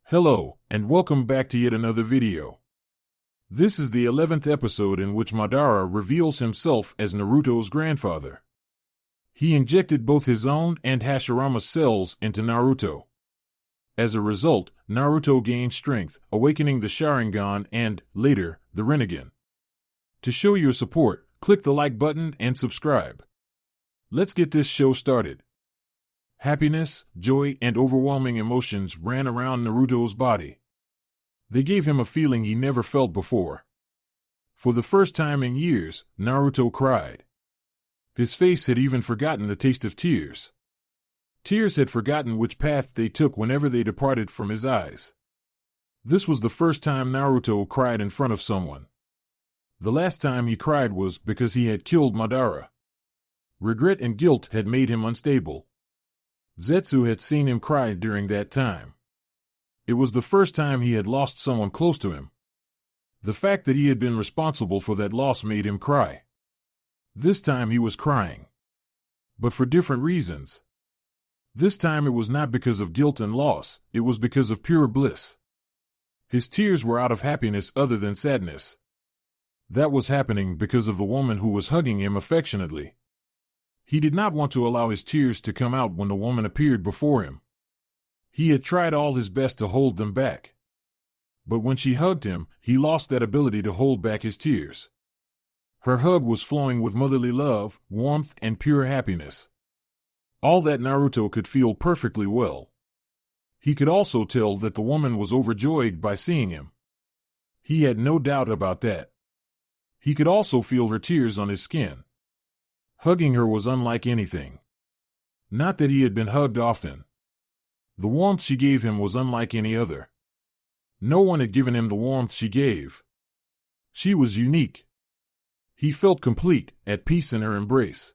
Hello, and welcome back to yet another video. This is the 11th episode in which Madara reveals himself as Naruto's grandfather. He injected both his own and Hashirama's cells into Naruto. As a result, Naruto gained strength, awakening the Sharingan and, later, the Rinnegan. To show your support, click the like button and subscribe. Let's get this show started. Happiness, joy, and overwhelming emotions ran around Naruto's body. They gave him a feeling he never felt before. For the first time in years, Naruto cried. His face had even forgotten the taste of tears. Tears had forgotten which path they took whenever they departed from his eyes. This was the first time Naruto cried in front of someone. The last time he cried was because he had killed Madara. Regret and guilt had made him unstable. Zetsu had seen him cry during that time. It was the first time he had lost someone close to him. The fact that he had been responsible for that loss made him cry. This time he was crying. But for different reasons. This time it was not because of guilt and loss, it was because of pure bliss. His tears were out of happiness other than sadness. That was happening because of the woman who was hugging him affectionately. He did not want to allow his tears to come out when the woman appeared before him. He had tried all his best to hold them back. But when she hugged him, he lost that ability to hold back his tears. Her hug was flowing with motherly love, warmth, and pure happiness. All that Naruto could feel perfectly well. He could also tell that the woman was overjoyed by seeing him. He had no doubt about that. He could also feel her tears on his skin. Hugging her was unlike anything. Not that he had been hugged often. The warmth she gave him was unlike any other. No one had given him the warmth she gave. She was unique. He felt complete, at peace in her embrace.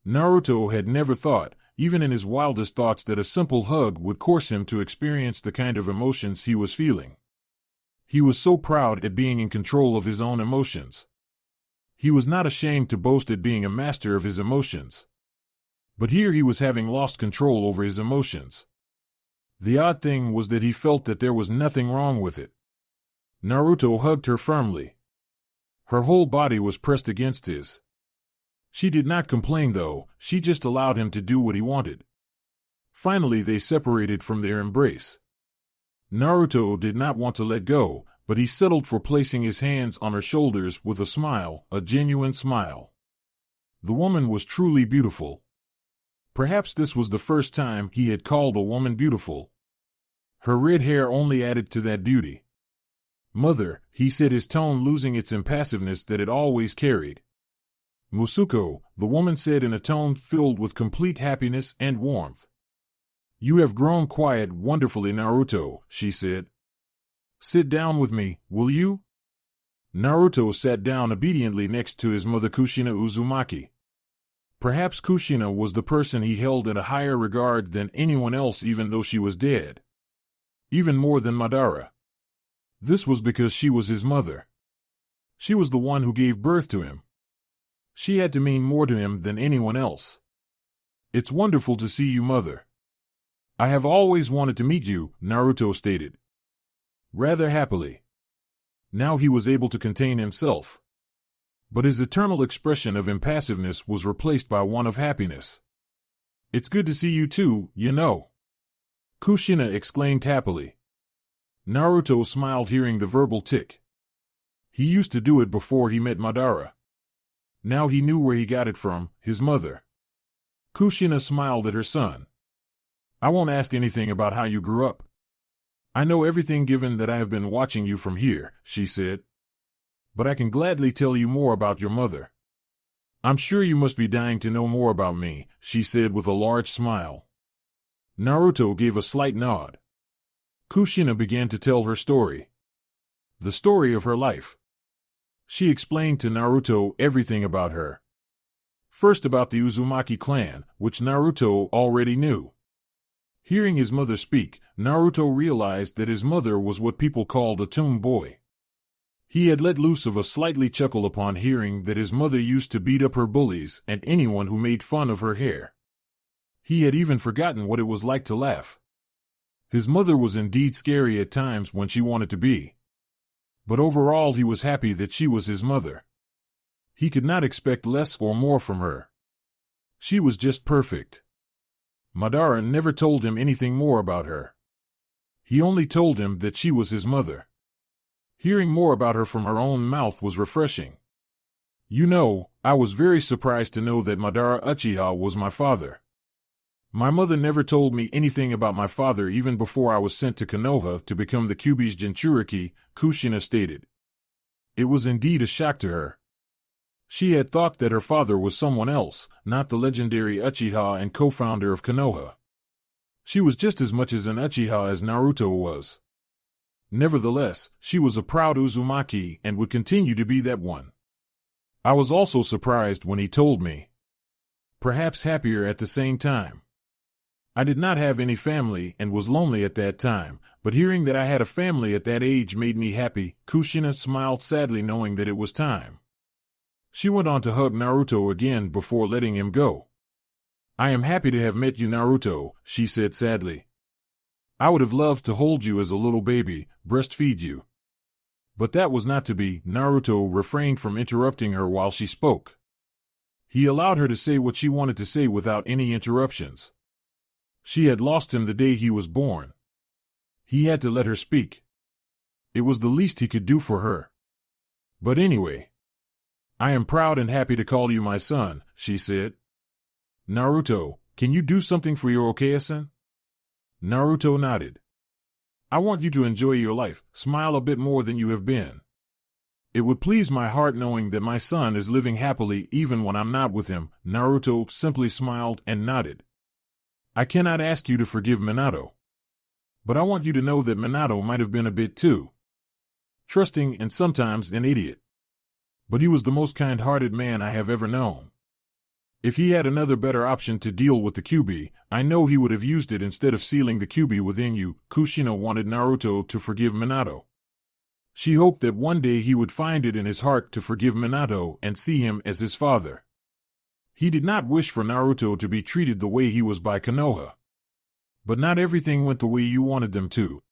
Naruto had never thought, even in his wildest thoughts, that a simple hug would force him to experience the kind of emotions he was feeling. He was so proud at being in control of his own emotions. He was not ashamed to boast at being a master of his emotions. But here he was having lost control over his emotions. The odd thing was that he felt that there was nothing wrong with it. Naruto hugged her firmly. Her whole body was pressed against his. She did not complain though, she just allowed him to do what he wanted. Finally they separated from their embrace. Naruto did not want to let go, but he settled for placing his hands on her shoulders with a smile, a genuine smile. The woman was truly beautiful. Perhaps this was the first time he had called a woman beautiful. Her red hair only added to that beauty. "Mother," he said, his tone losing its impassiveness that it always carried. "Musuko," the woman said in a tone filled with complete happiness and warmth. "You have grown quiet wonderfully, Naruto," she said. "Sit down with me, will you?" Naruto sat down obediently next to his mother Kushina Uzumaki. Perhaps Kushina was the person he held in a higher regard than anyone else, even though she was dead. Even more than Madara. This was because she was his mother. She was the one who gave birth to him. She had to mean more to him than anyone else. "It's wonderful to see you, mother." "I have always wanted to meet you," Naruto stated. Rather happily. Now he was able to contain himself. But his eternal expression of impassiveness was replaced by one of happiness. "It's good to see you too, you know," Kushina exclaimed happily. Naruto smiled hearing the verbal tick. He used to do it before he met Madara. Now he knew where he got it from, his mother. Kushina smiled at her son. "I won't ask anything about how you grew up. I know everything given that I have been watching you from here," she said. "But I can gladly tell you more about your mother." "I'm sure you must be dying to know more about me," she said with a large smile. Naruto gave a slight nod. Kushina began to tell her story. The story of her life. She explained to Naruto everything about her. First about the Uzumaki clan, which Naruto already knew. Hearing his mother speak, Naruto realized that his mother was what people called a tomboy. He had let loose of a slightly chuckle upon hearing that his mother used to beat up her bullies and anyone who made fun of her hair. He had even forgotten what it was like to laugh. His mother was indeed scary at times when she wanted to be. But overall he was happy that she was his mother. He could not expect less or more from her. She was just perfect. Madara never told him anything more about her. He only told him that she was his mother. Hearing more about her from her own mouth was refreshing. You know, I was very surprised to know that Madara Uchiha was my father. My mother never told me anything about my father even before I was sent to Konoha to become the Kyuubi's Jinchuriki, Kushina stated. It was indeed a shock to her. She had thought that her father was someone else, not the legendary Uchiha and co-founder of Konoha. She was just as much as an Uchiha as Naruto was. Nevertheless, she was a proud Uzumaki and would continue to be that one. I was also surprised when he told me. Perhaps happier at the same time. I did not have any family and was lonely at that time, but hearing that I had a family at that age made me happy. Kushina smiled sadly knowing that it was time. She went on to hug Naruto again before letting him go. I am happy to have met you, Naruto, she said sadly. I would have loved to hold you as a little baby, breastfeed you. But that was not to be. Naruto refrained from interrupting her while she spoke. He allowed her to say what she wanted to say without any interruptions. She had lost him the day he was born. He had to let her speak. It was the least he could do for her. But anyway, I am proud and happy to call you my son, she said. Naruto, can you do something for your Okaya-san? Naruto nodded. I want you to enjoy your life, smile a bit more than you have been. It would please my heart knowing that my son is living happily even when I'm not with him. Naruto simply smiled and nodded. I cannot ask you to forgive Minato. But I want you to know that Minato might have been a bit too trusting and sometimes an idiot. But he was the most kind-hearted man I have ever known. If he had another better option to deal with the Kyuubi, I know he would have used it instead of sealing the Kyuubi within you. Kushina wanted Naruto to forgive Minato. She hoped that one day he would find it in his heart to forgive Minato and see him as his father. He did not wish for Naruto to be treated the way he was by Konoha. But not everything went the way you wanted them to.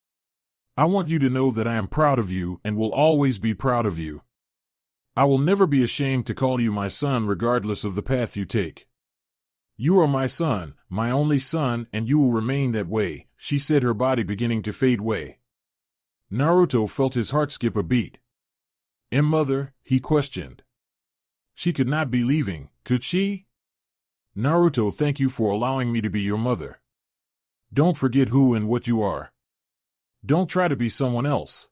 I want you to know that I am proud of you and will always be proud of you. I will never be ashamed to call you my son regardless of the path you take. You are my son, my only son, and you will remain that way, she said, her body beginning to fade away. Naruto felt his heart skip a beat. Mother, he questioned. She could not be leaving, could she? Naruto, thank you for allowing me to be your mother. Don't forget who and what you are. Don't try to be someone else.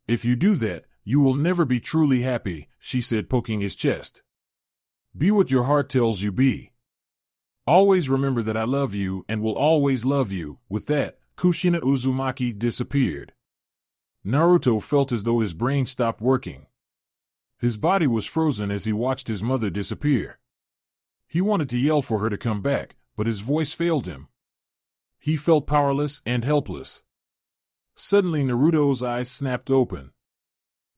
If you do that, you will never be truly happy, she said, poking his chest. Be what your heart tells you be. Always remember that I love you and will always love you. With that, Kushina Uzumaki disappeared. Naruto felt as though his brain stopped working. His body was frozen as he watched his mother disappear. He wanted to yell for her to come back, but his voice failed him. He felt powerless and helpless. Suddenly Naruto's eyes snapped open.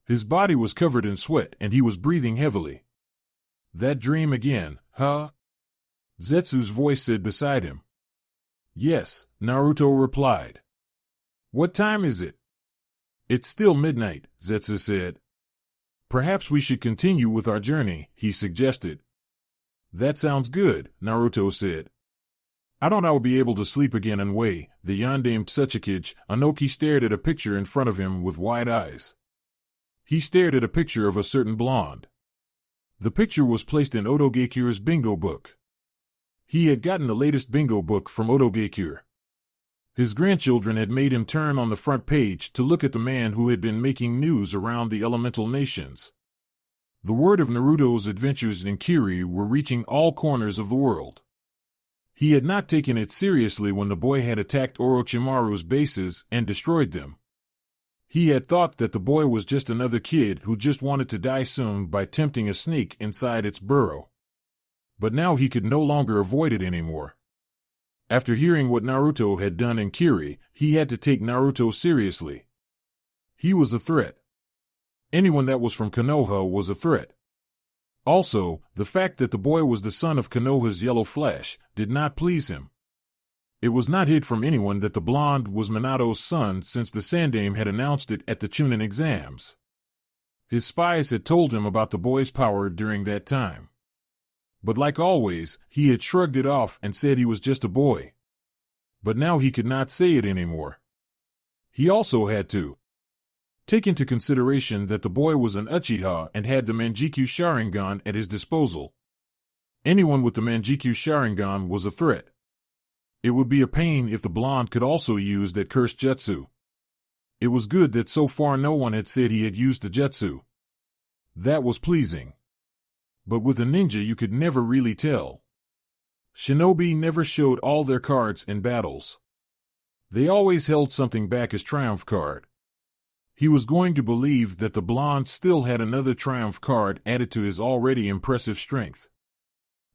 His body was covered in sweat and he was breathing heavily. That dream again, huh? Zetsu's voice said beside him. Yes, Naruto replied. What time is it? It's still midnight, Zetsu said. Perhaps we should continue with our journey, he suggested. That sounds good, Naruto said. I don't know I will be able to sleep again and way. The Yondaime Tsuchikage, Anoki stared at a picture in front of him with wide eyes. He stared at a picture of a certain blonde. The picture was placed in Otogekura's bingo book. He had gotten the latest bingo book from Otogekura. His grandchildren had made him turn on the front page to look at the man who had been making news around the elemental nations. The word of Naruto's adventures in Kiri were reaching all corners of the world. He had not taken it seriously when the boy had attacked Orochimaru's bases and destroyed them. He had thought that the boy was just another kid who just wanted to die soon by tempting a snake inside its burrow. But now he could no longer avoid it anymore. After hearing what Naruto had done in Kiri, he had to take Naruto seriously. He was a threat. Anyone that was from Konoha was a threat. Also, the fact that the boy was the son of Konoha's Yellow Flash did not please him. It was not hid from anyone that the blonde was Minato's son since the Sandaime had announced it at the Chunin exams. His spies had told him about the boy's power during that time. But like always, he had shrugged it off and said he was just a boy. But now he could not say it anymore. He also had to take into consideration that the boy was an Uchiha and had the Manjikyu Sharingan at his disposal. Anyone with the Manjikyu Sharingan was a threat. It would be a pain if the blonde could also use that cursed jutsu. It was good that so far no one had said he had used the jutsu. That was pleasing. But with a ninja you could never really tell. Shinobi never showed all their cards in battles. They always held something back as triumph card. He was going to believe that the blonde still had another triumph card added to his already impressive strength.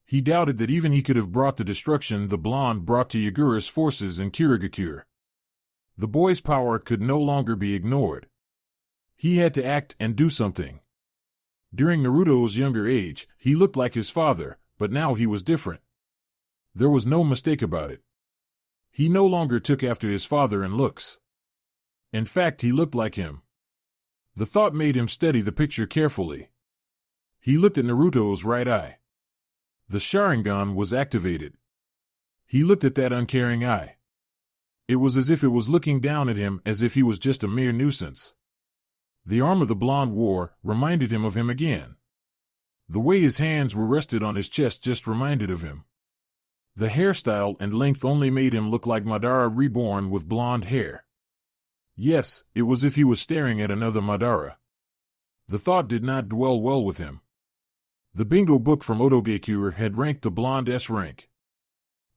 He doubted that even he could have brought the destruction the blonde brought to Yagura's forces in Kirigakure. The boy's power could no longer be ignored. He had to act and do something. During Naruto's younger age, he looked like his father, but now he was different. There was no mistake about it. He no longer took after his father in looks. In fact, he looked like him. The thought made him study the picture carefully. He looked at Naruto's right eye. The Sharingan was activated. He looked at that uncaring eye. It was as if it was looking down at him as if he was just a mere nuisance. The armor the blonde wore reminded him of him again. The way his hands were rested on his chest just reminded of him. The hairstyle and length only made him look like Madara reborn with blonde hair. Yes, it was as if he was staring at another Madara. The thought did not dwell well with him. The bingo book from Otogekure had ranked the blonde S rank.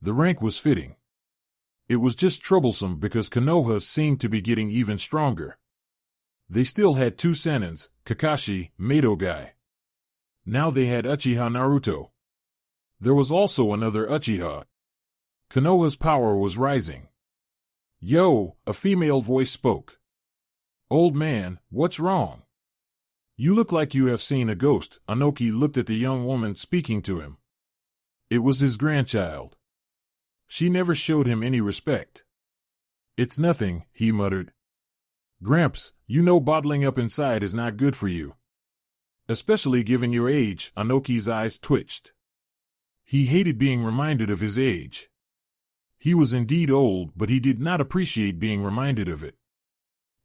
The rank was fitting. It was just troublesome because Konoha seemed to be getting even stronger. They still had two Senins, Kakashi, Madogai. Now they had Uchiha Naruto. There was also another Uchiha. Konoha's power was rising. Yo, a female voice spoke. Old man, what's wrong? You look like you have seen a ghost. Anoki looked at the young woman speaking to him. It was his grandchild. She never showed him any respect. It's nothing, he muttered. Gramps, you know bottling up inside is not good for you. Especially given your age, Anoki's eyes twitched. He hated being reminded of his age. He was indeed old, but he did not appreciate being reminded of it.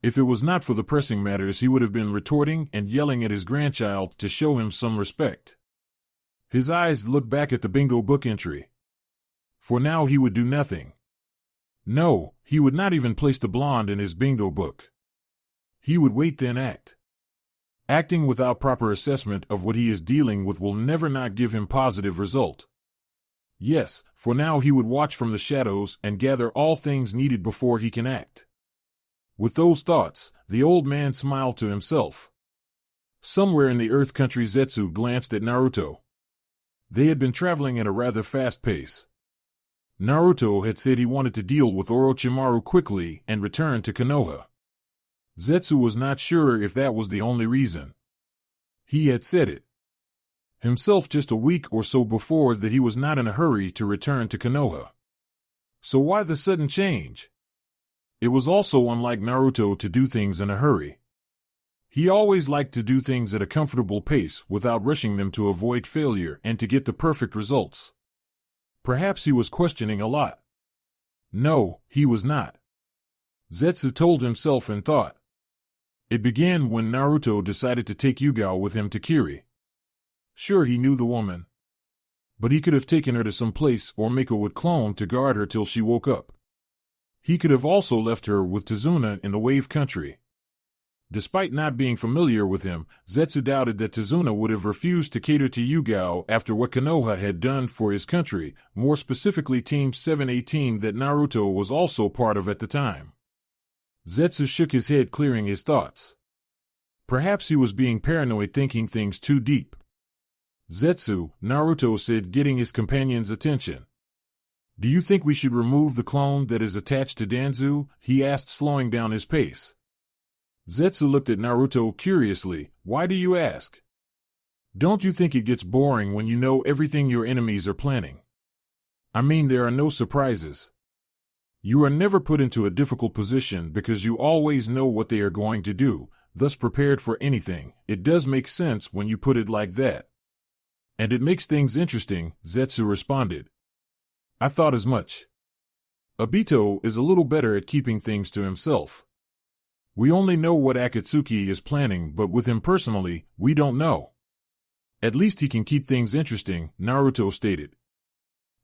If it was not for the pressing matters, he would have been retorting and yelling at his grandchild to show him some respect. His eyes looked back at the bingo book entry. For now he would do nothing. No, he would not even place the blonde in his bingo book. He would wait then act. Acting without proper assessment of what he is dealing with will never not give him positive result. Yes, for now he would watch from the shadows and gather all things needed before he can act. With those thoughts, the old man smiled to himself. Somewhere in the Earth country, Zetsu glanced at Naruto. They had been traveling at a rather fast pace. Naruto had said he wanted to deal with Orochimaru quickly and return to Konoha. Zetsu was not sure if that was the only reason. He had said it himself just a week or so before that he was not in a hurry to return to Konoha. So why the sudden change? It was also unlike Naruto to do things in a hurry. He always liked to do things at a comfortable pace without rushing them to avoid failure and to get the perfect results. Perhaps he was questioning a lot. No, he was not. Zetsu told himself in thought. It began when Naruto decided to take Yugao with him to Kiri. Sure, he knew the woman. But he could have taken her to some place or Miko would clone to guard her till she woke up. He could have also left her with Tazuna in the Wave Country. Despite not being familiar with him, Zetsu doubted that Tazuna would have refused to cater to Yugao after what Konoha had done for his country, more specifically Team 718 that Naruto was also part of at the time. Zetsu shook his head, clearing his thoughts. Perhaps he was being paranoid, thinking things too deep. Zetsu, Naruto said, getting his companion's attention. Do you think we should remove the clone that is attached to Danzu? He asked, slowing down his pace. Zetsu looked at Naruto curiously. Why do you ask? Don't you think it gets boring when you know everything your enemies are planning? I mean, there are no surprises. You are never put into a difficult position because you always know what they are going to do, thus prepared for anything. It does make sense when you put it like that. And it makes things interesting, Zetsu responded. I thought as much. Obito is a little better at keeping things to himself. We only know what Akatsuki is planning, but with him personally, we don't know. At least he can keep things interesting, Naruto stated.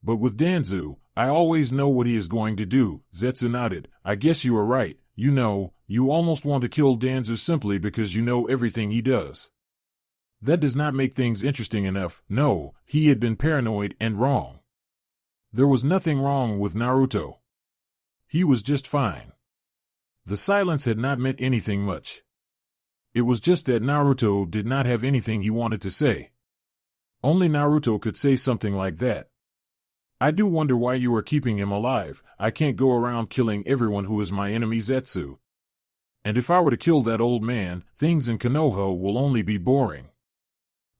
But with Danzu, I always know what he is going to do, Zetsu nodded. I guess you are right. You know, you almost want to kill Danzu simply because you know everything he does. That does not make things interesting enough. No, he had been paranoid and wrong. There was nothing wrong with Naruto. He was just fine. The silence had not meant anything much. It was just that Naruto did not have anything he wanted to say. Only Naruto could say something like that. I do wonder why you are keeping him alive. I can't go around killing everyone who is my enemy, Zetsu. And if I were to kill that old man, things in Konoha will only be boring.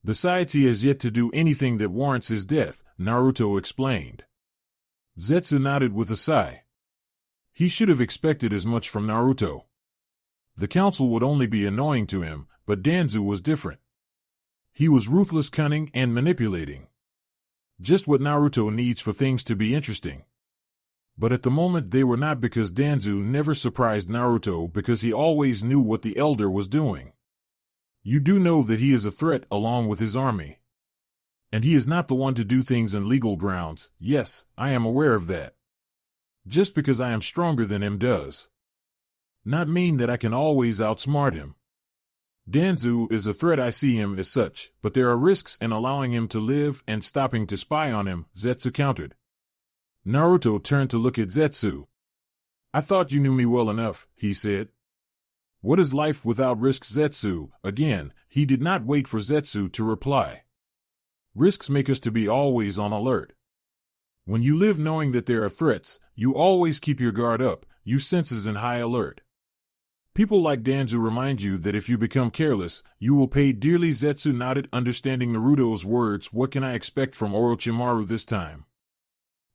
Besides, he has yet to do anything that warrants his death, Naruto explained. Zetsu nodded with a sigh. He should have expected as much from Naruto. The council would only be annoying to him, but Danzu was different. He was ruthless, cunning, and manipulating. Just what Naruto needs for things to be interesting. But at the moment they were not, because Danzu never surprised Naruto because he always knew what the elder was doing. You do know that he is a threat along with his army. And he is not the one to do things in legal grounds. Yes, I am aware of that. Just because I am stronger than him does not mean that I can always outsmart him. Danzu is a threat, I see him as such, but there are risks in allowing him to live and stopping to spy on him, Zetsu countered. Naruto turned to look at Zetsu. I thought you knew me well enough, he said. What is life without risks, Zetsu? Again, he did not wait for Zetsu to reply. Risks make us to be always on alert. When you live knowing that there are threats, you always keep your guard up, your senses in high alert. People like Danzu remind you that if you become careless, you will pay dearly. Zetsu nodded, understanding Naruto's words. What can I expect from Orochimaru this time?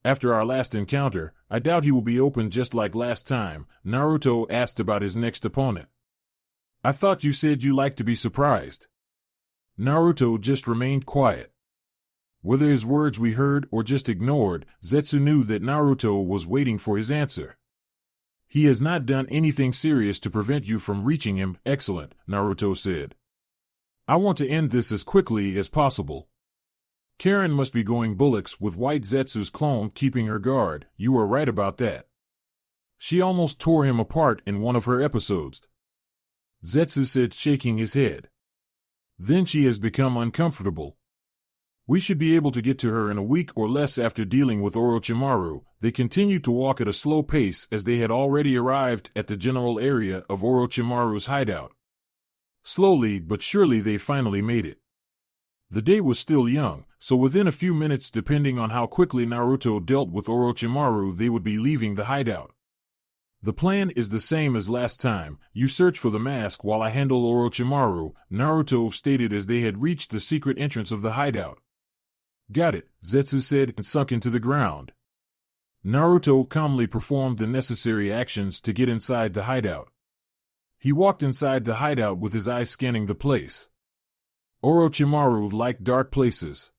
After our last encounter, I doubt he will be open just like last time. Naruto asked about his next opponent. I thought you said you liked to be surprised. Naruto just remained quiet. Whether his words we heard or just ignored, Zetsu knew that Naruto was waiting for his answer. He has not done anything serious to prevent you from reaching him. Excellent, Naruto said. I want to end this as quickly as possible. Karen must be going bullocks with White Zetsu's clone keeping her guard. You are right about that. She almost tore him apart in one of her episodes. Zetsu said, shaking his head. Then she has become uncomfortable. We should be able to get to her in a week or less after dealing with Orochimaru. They continued to walk at a slow pace as they had already arrived at the general area of Orochimaru's hideout. Slowly but surely they finally made it. The day was still young, so within a few minutes, depending on how quickly Naruto dealt with Orochimaru, they would be leaving the hideout. The plan is the same as last time. You search for the mask while I handle Orochimaru, Naruto stated as they had reached the secret entrance of the hideout. Got it, Zetsu said and sunk into the ground. Naruto calmly performed the necessary actions to get inside the hideout. He walked inside the hideout with his eyes scanning the place. Orochimaru liked dark places.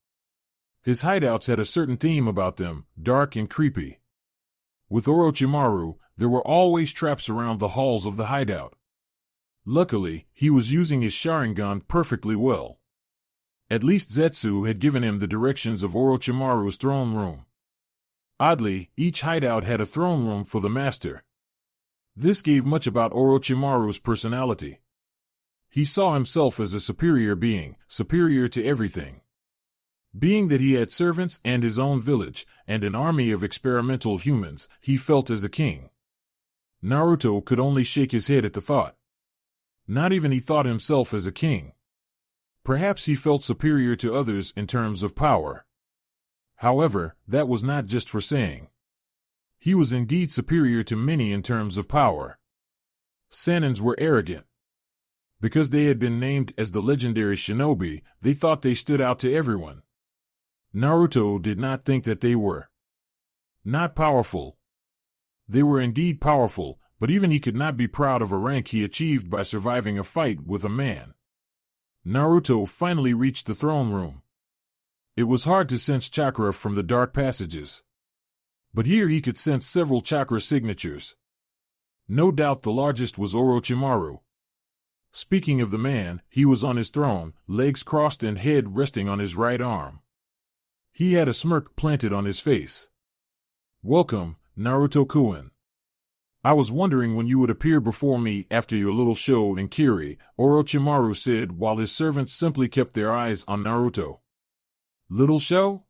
His hideouts had a certain theme about them, dark and creepy. With Orochimaru, there were always traps around the halls of the hideout. Luckily, he was using his Sharingan perfectly well. At least Zetsu had given him the directions of Orochimaru's throne room. Oddly, each hideout had a throne room for the master. This gave much about Orochimaru's personality. He saw himself as a superior being, superior to everything. Being that he had servants and his own village, and an army of experimental humans, he felt as a king. Naruto could only shake his head at the thought. Not even he thought himself as a king. Perhaps he felt superior to others in terms of power. However, that was not just for saying. He was indeed superior to many in terms of power. Sanins were arrogant. Because they had been named as the legendary Shinobi, they thought they stood out to everyone. Naruto did not think that they were not powerful. They were indeed powerful, but even he could not be proud of a rank he achieved by surviving a fight with a man. Naruto finally reached the throne room. It was hard to sense chakra from the dark passages. But here he could sense several chakra signatures. No doubt the largest was Orochimaru. Speaking of the man, he was on his throne, legs crossed and head resting on his right arm. He had a smirk planted on his face. "Welcome, Naruto-kun. I was wondering when you would appear before me after your little show in Kiri," Orochimaru said while his servants simply kept their eyes on Naruto. "Little show?"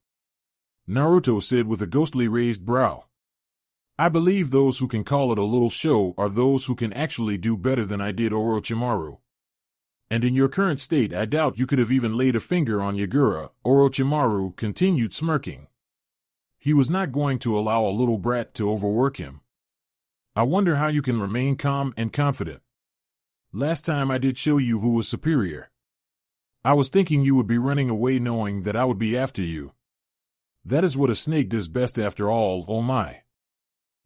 Naruto said with a ghostly raised brow. "I believe those who can call it a little show are those who can actually do better than I did, Orochimaru. And in your current state I doubt you could have even laid a finger on Yagura," Orochimaru continued smirking. He was not going to allow a little brat to overwork him. "I wonder how you can remain calm and confident. Last time I did show you who was superior. I was thinking you would be running away knowing that I would be after you. That is what a snake does best after all, oh my.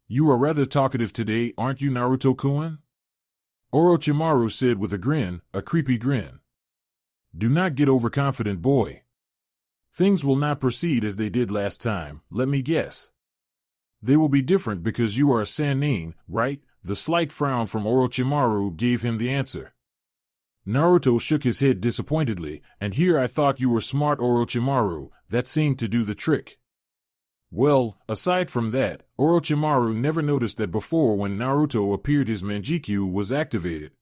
You are rather talkative today, aren't you, Naruto-kun?" Orochimaru said with a grin, a creepy grin. "Do not get overconfident, boy. Things will not proceed as they did last time, let me guess. They will be different because you are a Sannin, right?" The slight frown from Orochimaru gave him the answer. Naruto shook his head disappointedly, "And here I thought you were smart, Orochimaru, that seemed to do the trick." Well, aside from that, Orochimaru never noticed that before when Naruto appeared his Manjikyu was activated.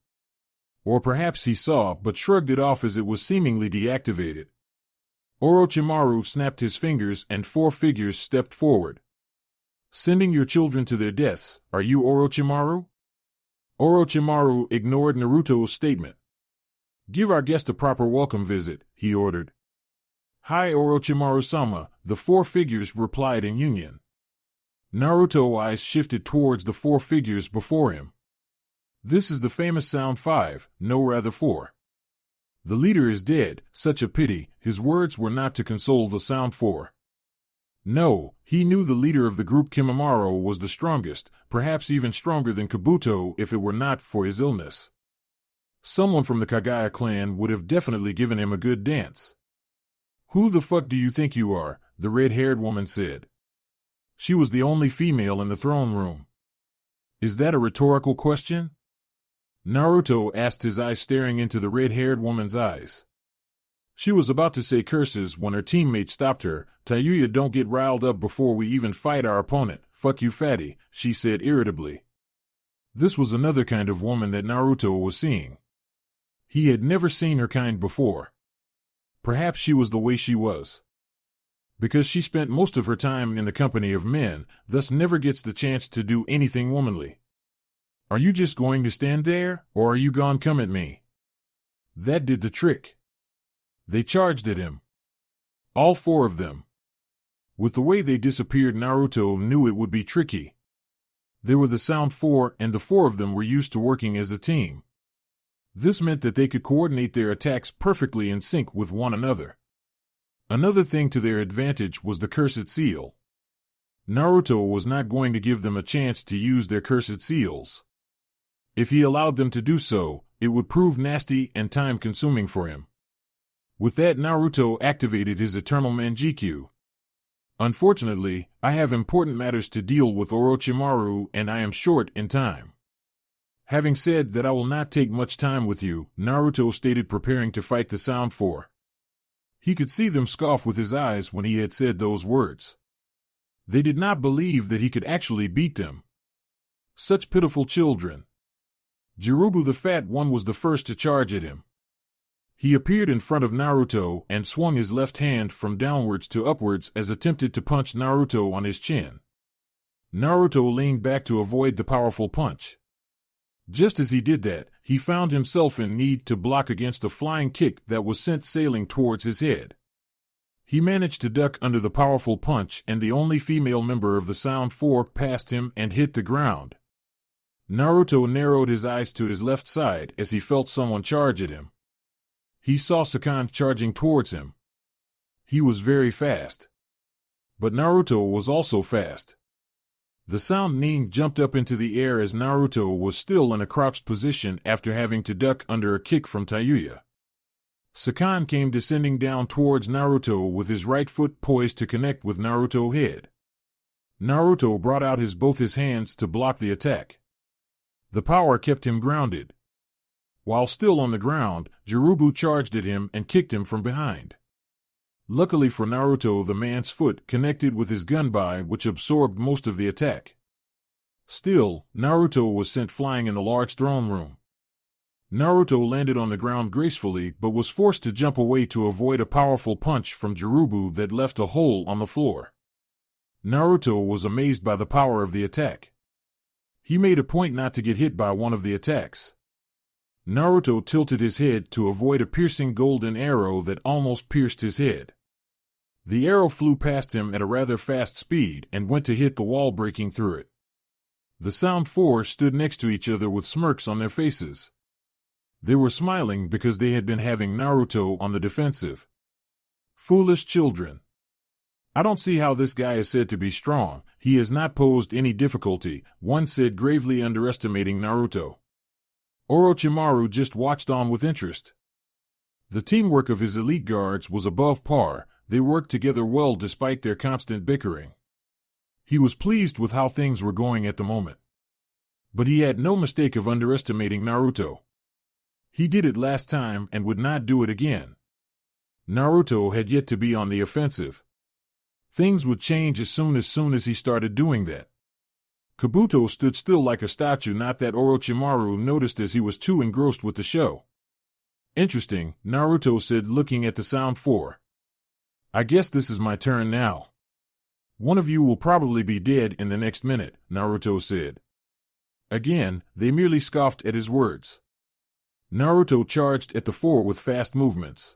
Or perhaps he saw but shrugged it off as it was seemingly deactivated. Orochimaru snapped his fingers and 4 figures stepped forward. "Sending your children to their deaths, are you, Orochimaru?" Orochimaru ignored Naruto's statement. "Give our guest a proper welcome visit," he ordered. "Hi, Orochimaru-sama," the 4 figures replied in union. Naruto's eyes shifted towards the 4 figures before him. "This is the famous Sound 5, no rather 4. The leader is dead, such a pity." His words were not to console the Sound 4. No, he knew the leader of the group, Kimimaro, was the strongest, perhaps even stronger than Kabuto if it were not for his illness. Someone from the Kagaya clan would have definitely given him a good dance. "Who the fuck do you think you are?" the red-haired woman said. She was the only female in the throne room. "Is that a rhetorical question?" Naruto asked, his eyes staring into the red-haired woman's eyes. She was about to say curses when her teammate stopped her. "Tayuya, don't get riled up before we even fight our opponent. Fuck you, fatty," she said irritably. This was another kind of woman that Naruto was seeing. He had never seen her kind before. Perhaps she was the way she was. Because she spent most of her time in the company of men, thus never gets the chance to do anything womanly. "Are you just going to stand there, or are you gonna come at me?" That did the trick. They charged at him. All 4 of them. With the way they disappeared, Naruto knew it would be tricky. They were the Sound 4, and the 4 of them were used to working as a team. This meant that they could coordinate their attacks perfectly in sync with one another. Another thing to their advantage was the Cursed Seal. Naruto was not going to give them a chance to use their Cursed Seals. If he allowed them to do so, it would prove nasty and time-consuming for him. With that, Naruto activated his Eternal Manjikyu. "Unfortunately, I have important matters to deal with, Orochimaru, and I am short in time." Having said that, "I will not take much time with you," Naruto stated, preparing to fight the Sound 4. He could see them scoff with his eyes when he had said those words. They did not believe that he could actually beat them. Such pitiful children. Jirubu the Fat One was the first to charge at him. He appeared in front of Naruto and swung his left hand from downwards to upwards as attempted to punch Naruto on his chin. Naruto leaned back to avoid the powerful punch. Just as he did that, he found himself in need to block against a flying kick that was sent sailing towards his head. He managed to duck under the powerful punch, and the only female member of the Sound 4 passed him and hit the ground. Naruto narrowed his eyes to his left side as he felt someone charge at him. He saw Sakan charging towards him. He was very fast. But Naruto was also fast. The Sound Ning jumped up into the air as Naruto was still in a crouched position after having to duck under a kick from Tayuya. Sakan came descending down towards Naruto with his right foot poised to connect with Naruto's head. Naruto brought out both his hands to block the attack. The power kept him grounded. While still on the ground, Jirubu charged at him and kicked him from behind. Luckily for Naruto, the man's foot connected with his gunbai, which absorbed most of the attack. Still, Naruto was sent flying in the large throne room. Naruto landed on the ground gracefully but was forced to jump away to avoid a powerful punch from Jirubu that left a hole on the floor. Naruto was amazed by the power of the attack. He made a point not to get hit by one of the attacks. Naruto tilted his head to avoid a piercing golden arrow that almost pierced his head. The arrow flew past him at a rather fast speed and went to hit the wall, breaking through it. The Sound Four stood next to each other with smirks on their faces. They were smiling because they had been having Naruto on the defensive. Foolish children. I don't see how this guy is said to be strong. He has not posed any difficulty, one said, gravely underestimating Naruto. Orochimaru just watched on with interest. The teamwork of his elite guards was above par. They worked together well despite their constant bickering. He was pleased with how things were going at the moment. But he had no mistake of underestimating Naruto. He did it last time and would not do it again. Naruto had yet to be on the offensive. Things would change as soon as he started doing that. Kabuto stood still like a statue, not that Orochimaru noticed, as he was too engrossed with the show. Interesting, Naruto said, looking at the Sound Four. I guess this is my turn now. One of you will probably be dead in the next minute, Naruto said. Again, they merely scoffed at his words. Naruto charged at the four with fast movements.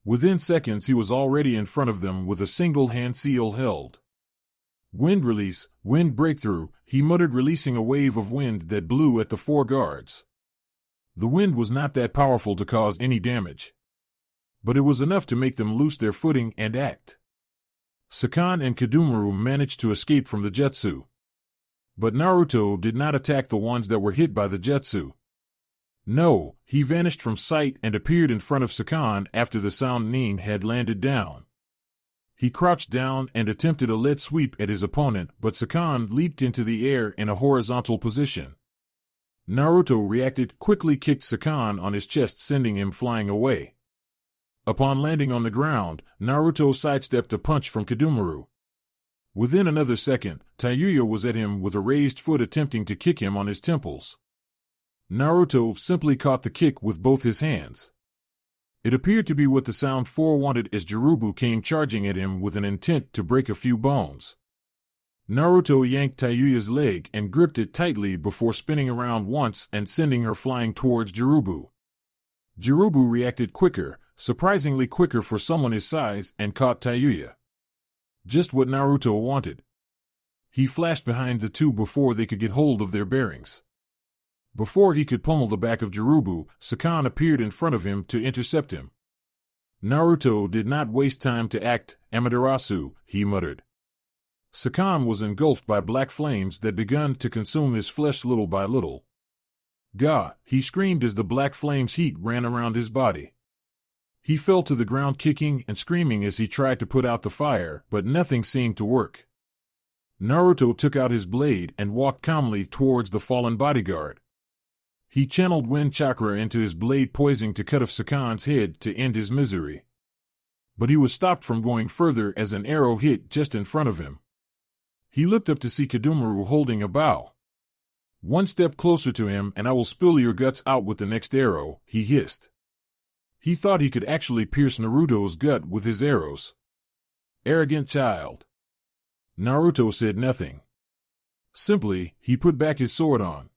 Within seconds he was already in front of them with a single hand seal held. Wind release, wind breakthrough, he muttered, releasing a wave of wind that blew at the four guards. The wind was not that powerful to cause any damage, but it was enough to make them lose their footing and act. Sakan and Kidomaru managed to escape from the jutsu. But Naruto did not attack the ones that were hit by the jutsu. No, he vanished from sight and appeared in front of Sakan after the Sound Ning had landed down. He crouched down and attempted a lead sweep at his opponent, but Sakan leaped into the air in a horizontal position. Naruto reacted, quickly kicked Sakan on his chest, sending him flying away. Upon landing on the ground, Naruto sidestepped a punch from Kidomaru. Within another second, Tayuya was at him with a raised foot, attempting to kick him on his temples. Naruto simply caught the kick with both his hands. It appeared to be what the Sound Four wanted, as Jirubu came charging at him with an intent to break a few bones. Naruto yanked Tayuya's leg and gripped it tightly before spinning around once and sending her flying towards Jirubu. Jirubu reacted quicker, surprisingly quicker for someone his size, and caught Tayuya. Just what Naruto wanted. He flashed behind the two before they could get hold of their bearings. Before he could pummel the back of Jirubu, Sakan appeared in front of him to intercept him. Naruto did not waste time to act. Amaterasu, he muttered. Sakan was engulfed by black flames that began to consume his flesh little by little. Gah, he screamed as the black flames' heat ran around his body. He fell to the ground, kicking and screaming as he tried to put out the fire, but nothing seemed to work. Naruto took out his blade and walked calmly towards the fallen bodyguard. He channeled wind chakra into his blade, poising to cut off Sakan's head to end his misery. But he was stopped from going further as an arrow hit just in front of him. He looked up to see Kidomaru holding a bow. "One step closer to him and I will spill your guts out with the next arrow," he hissed. He thought he could actually pierce Naruto's gut with his arrows. Arrogant child. Naruto said nothing. Simply, he put back his sword on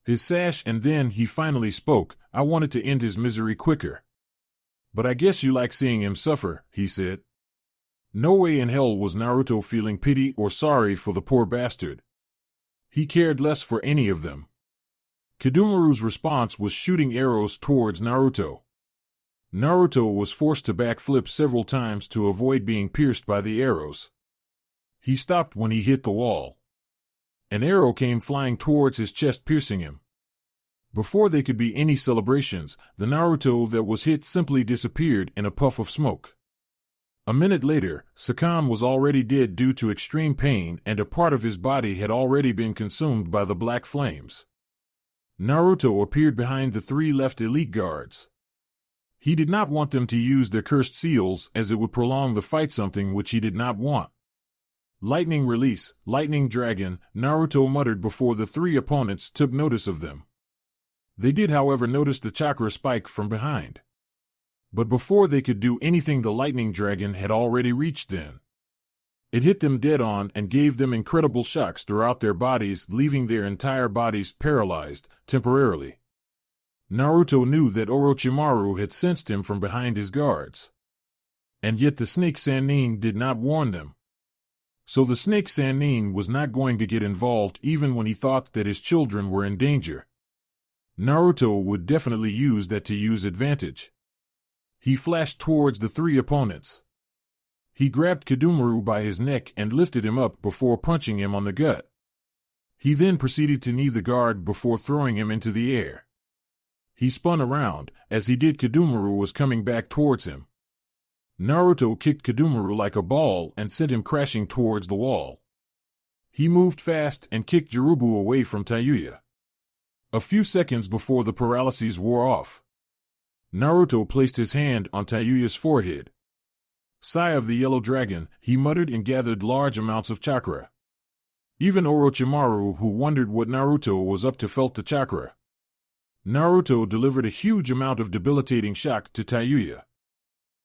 his sash, and then he finally spoke. "I wanted to end his misery quicker. But I guess you like seeing him suffer," he said. No way in hell was Naruto feeling pity or sorry for the poor bastard. He cared less for any of them. Kidomaru's response was shooting arrows towards Naruto. Naruto was forced to backflip several times to avoid being pierced by the arrows. He stopped when he hit the wall. An arrow came flying towards his chest, piercing him. Before there could be any celebrations, the Naruto that was hit simply disappeared in a puff of smoke. A minute later, Sakam was already dead due to extreme pain, and a part of his body had already been consumed by the black flames. Naruto appeared behind the 3 left elite guards. He did not want them to use their cursed seals, as it would prolong the fight, something which he did not want. Lightning release, lightning dragon, Naruto muttered before the 3 opponents took notice of them. They did, however, notice the chakra spike from behind. But before they could do anything, the lightning dragon had already reached in. It hit them dead on and gave them incredible shocks throughout their bodies, leaving their entire bodies paralyzed, temporarily. Naruto knew that Orochimaru had sensed him from behind his guards. And yet the Snake Sannin did not warn them. So the Snake Sannin was not going to get involved even when he thought that his children were in danger. Naruto would definitely use that to his advantage. He flashed towards the 3 opponents. He grabbed Kidomaru by his neck and lifted him up before punching him on the gut. He then proceeded to knee the guard before throwing him into the air. He spun around. As he did, Kidomaru was coming back towards him. Naruto kicked Kidomaru like a ball and sent him crashing towards the wall. He moved fast and kicked Jirubu away from Tayuya. A few seconds before the paralyses wore off, Naruto placed his hand on Tayuya's forehead. "Sigh of the Yellow Dragon," he muttered, and gathered large amounts of chakra. Even Orochimaru, who wondered what Naruto was up to, felt the chakra. Naruto delivered a huge amount of debilitating shock to Tayuya.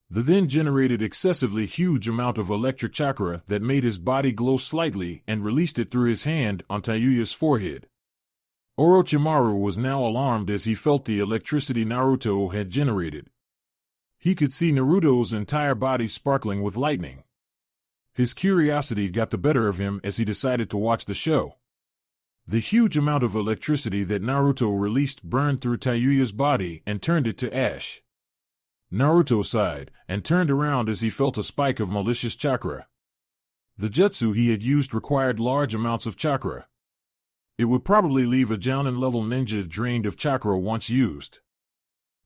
The then generated excessively huge amount of electric chakra that made his body glow slightly and released it through his hand on Tayuya's forehead. Orochimaru was now alarmed as he felt the electricity Naruto had generated. He could see Naruto's entire body sparkling with lightning. His curiosity got the better of him as he decided to watch the show. The huge amount of electricity that Naruto released burned through Tayuya's body and turned it to ash. Naruto sighed and turned around as he felt a spike of malicious chakra. The jutsu he had used required large amounts of chakra. It would probably leave a Jounin-level ninja drained of chakra once used.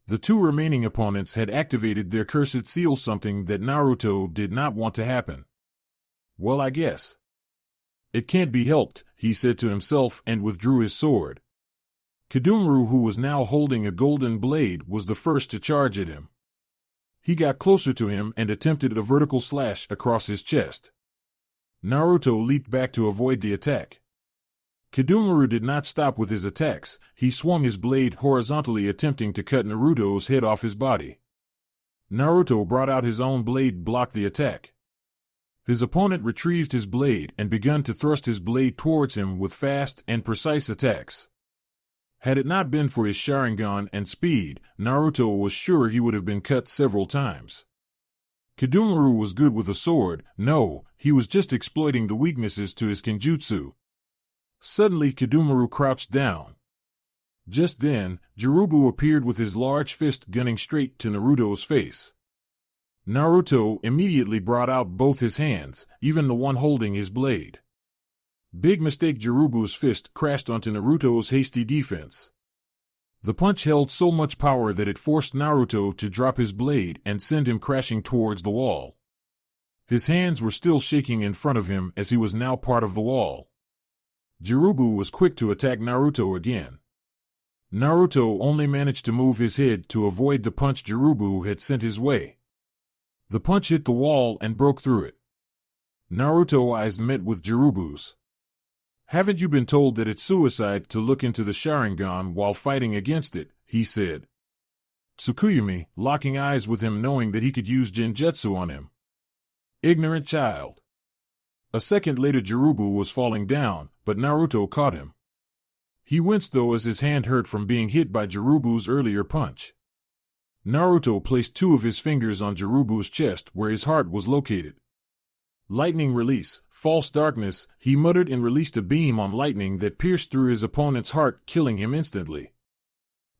The 2 remaining opponents had activated their cursed seal, something that Naruto did not want to happen. "Well, I guess it can't be helped," he said to himself, and withdrew his sword. Kidomaru, who was now holding a golden blade, was the first to charge at him. He got closer to him and attempted a vertical slash across his chest. Naruto leaped back to avoid the attack. Kidomaru did not stop with his attacks. He swung his blade horizontally, attempting to cut Naruto's head off his body. Naruto brought out his own blade, blocked the attack. His opponent retrieved his blade and began to thrust his blade towards him with fast and precise attacks. Had it not been for his Sharingan and speed, Naruto was sure he would have been cut several times. Kidomaru was good with a sword. No, he was just exploiting the weaknesses to his Kenjutsu. Suddenly Kidomaru crouched down. Just then, Jirubu appeared with his large fist gunning straight to Naruto's face. Naruto immediately brought out both his hands, even the one holding his blade. Big mistake. Jirubu's fist crashed onto Naruto's hasty defense. The punch held so much power that it forced Naruto to drop his blade and send him crashing towards the wall. His hands were still shaking in front of him as he was now part of the wall. Jirubu was quick to attack Naruto again. Naruto only managed to move his head to avoid the punch Jirubu had sent his way. The punch hit the wall and broke through it. Naruto's eyes met with Jirubu's. "Haven't you been told that it's suicide to look into the Sharingan while fighting against it?" he said. Tsukuyumi, locking eyes with him, knowing that he could use Genjutsu on him. "Ignorant child." A second later Jirubu was falling down, but Naruto caught him. He winced though as his hand hurt from being hit by Jirubu's earlier punch. Naruto placed 2 of his fingers on Jirubu's chest where his heart was located. "Lightning release, false darkness," he muttered, and released a beam on lightning that pierced through his opponent's heart, killing him instantly.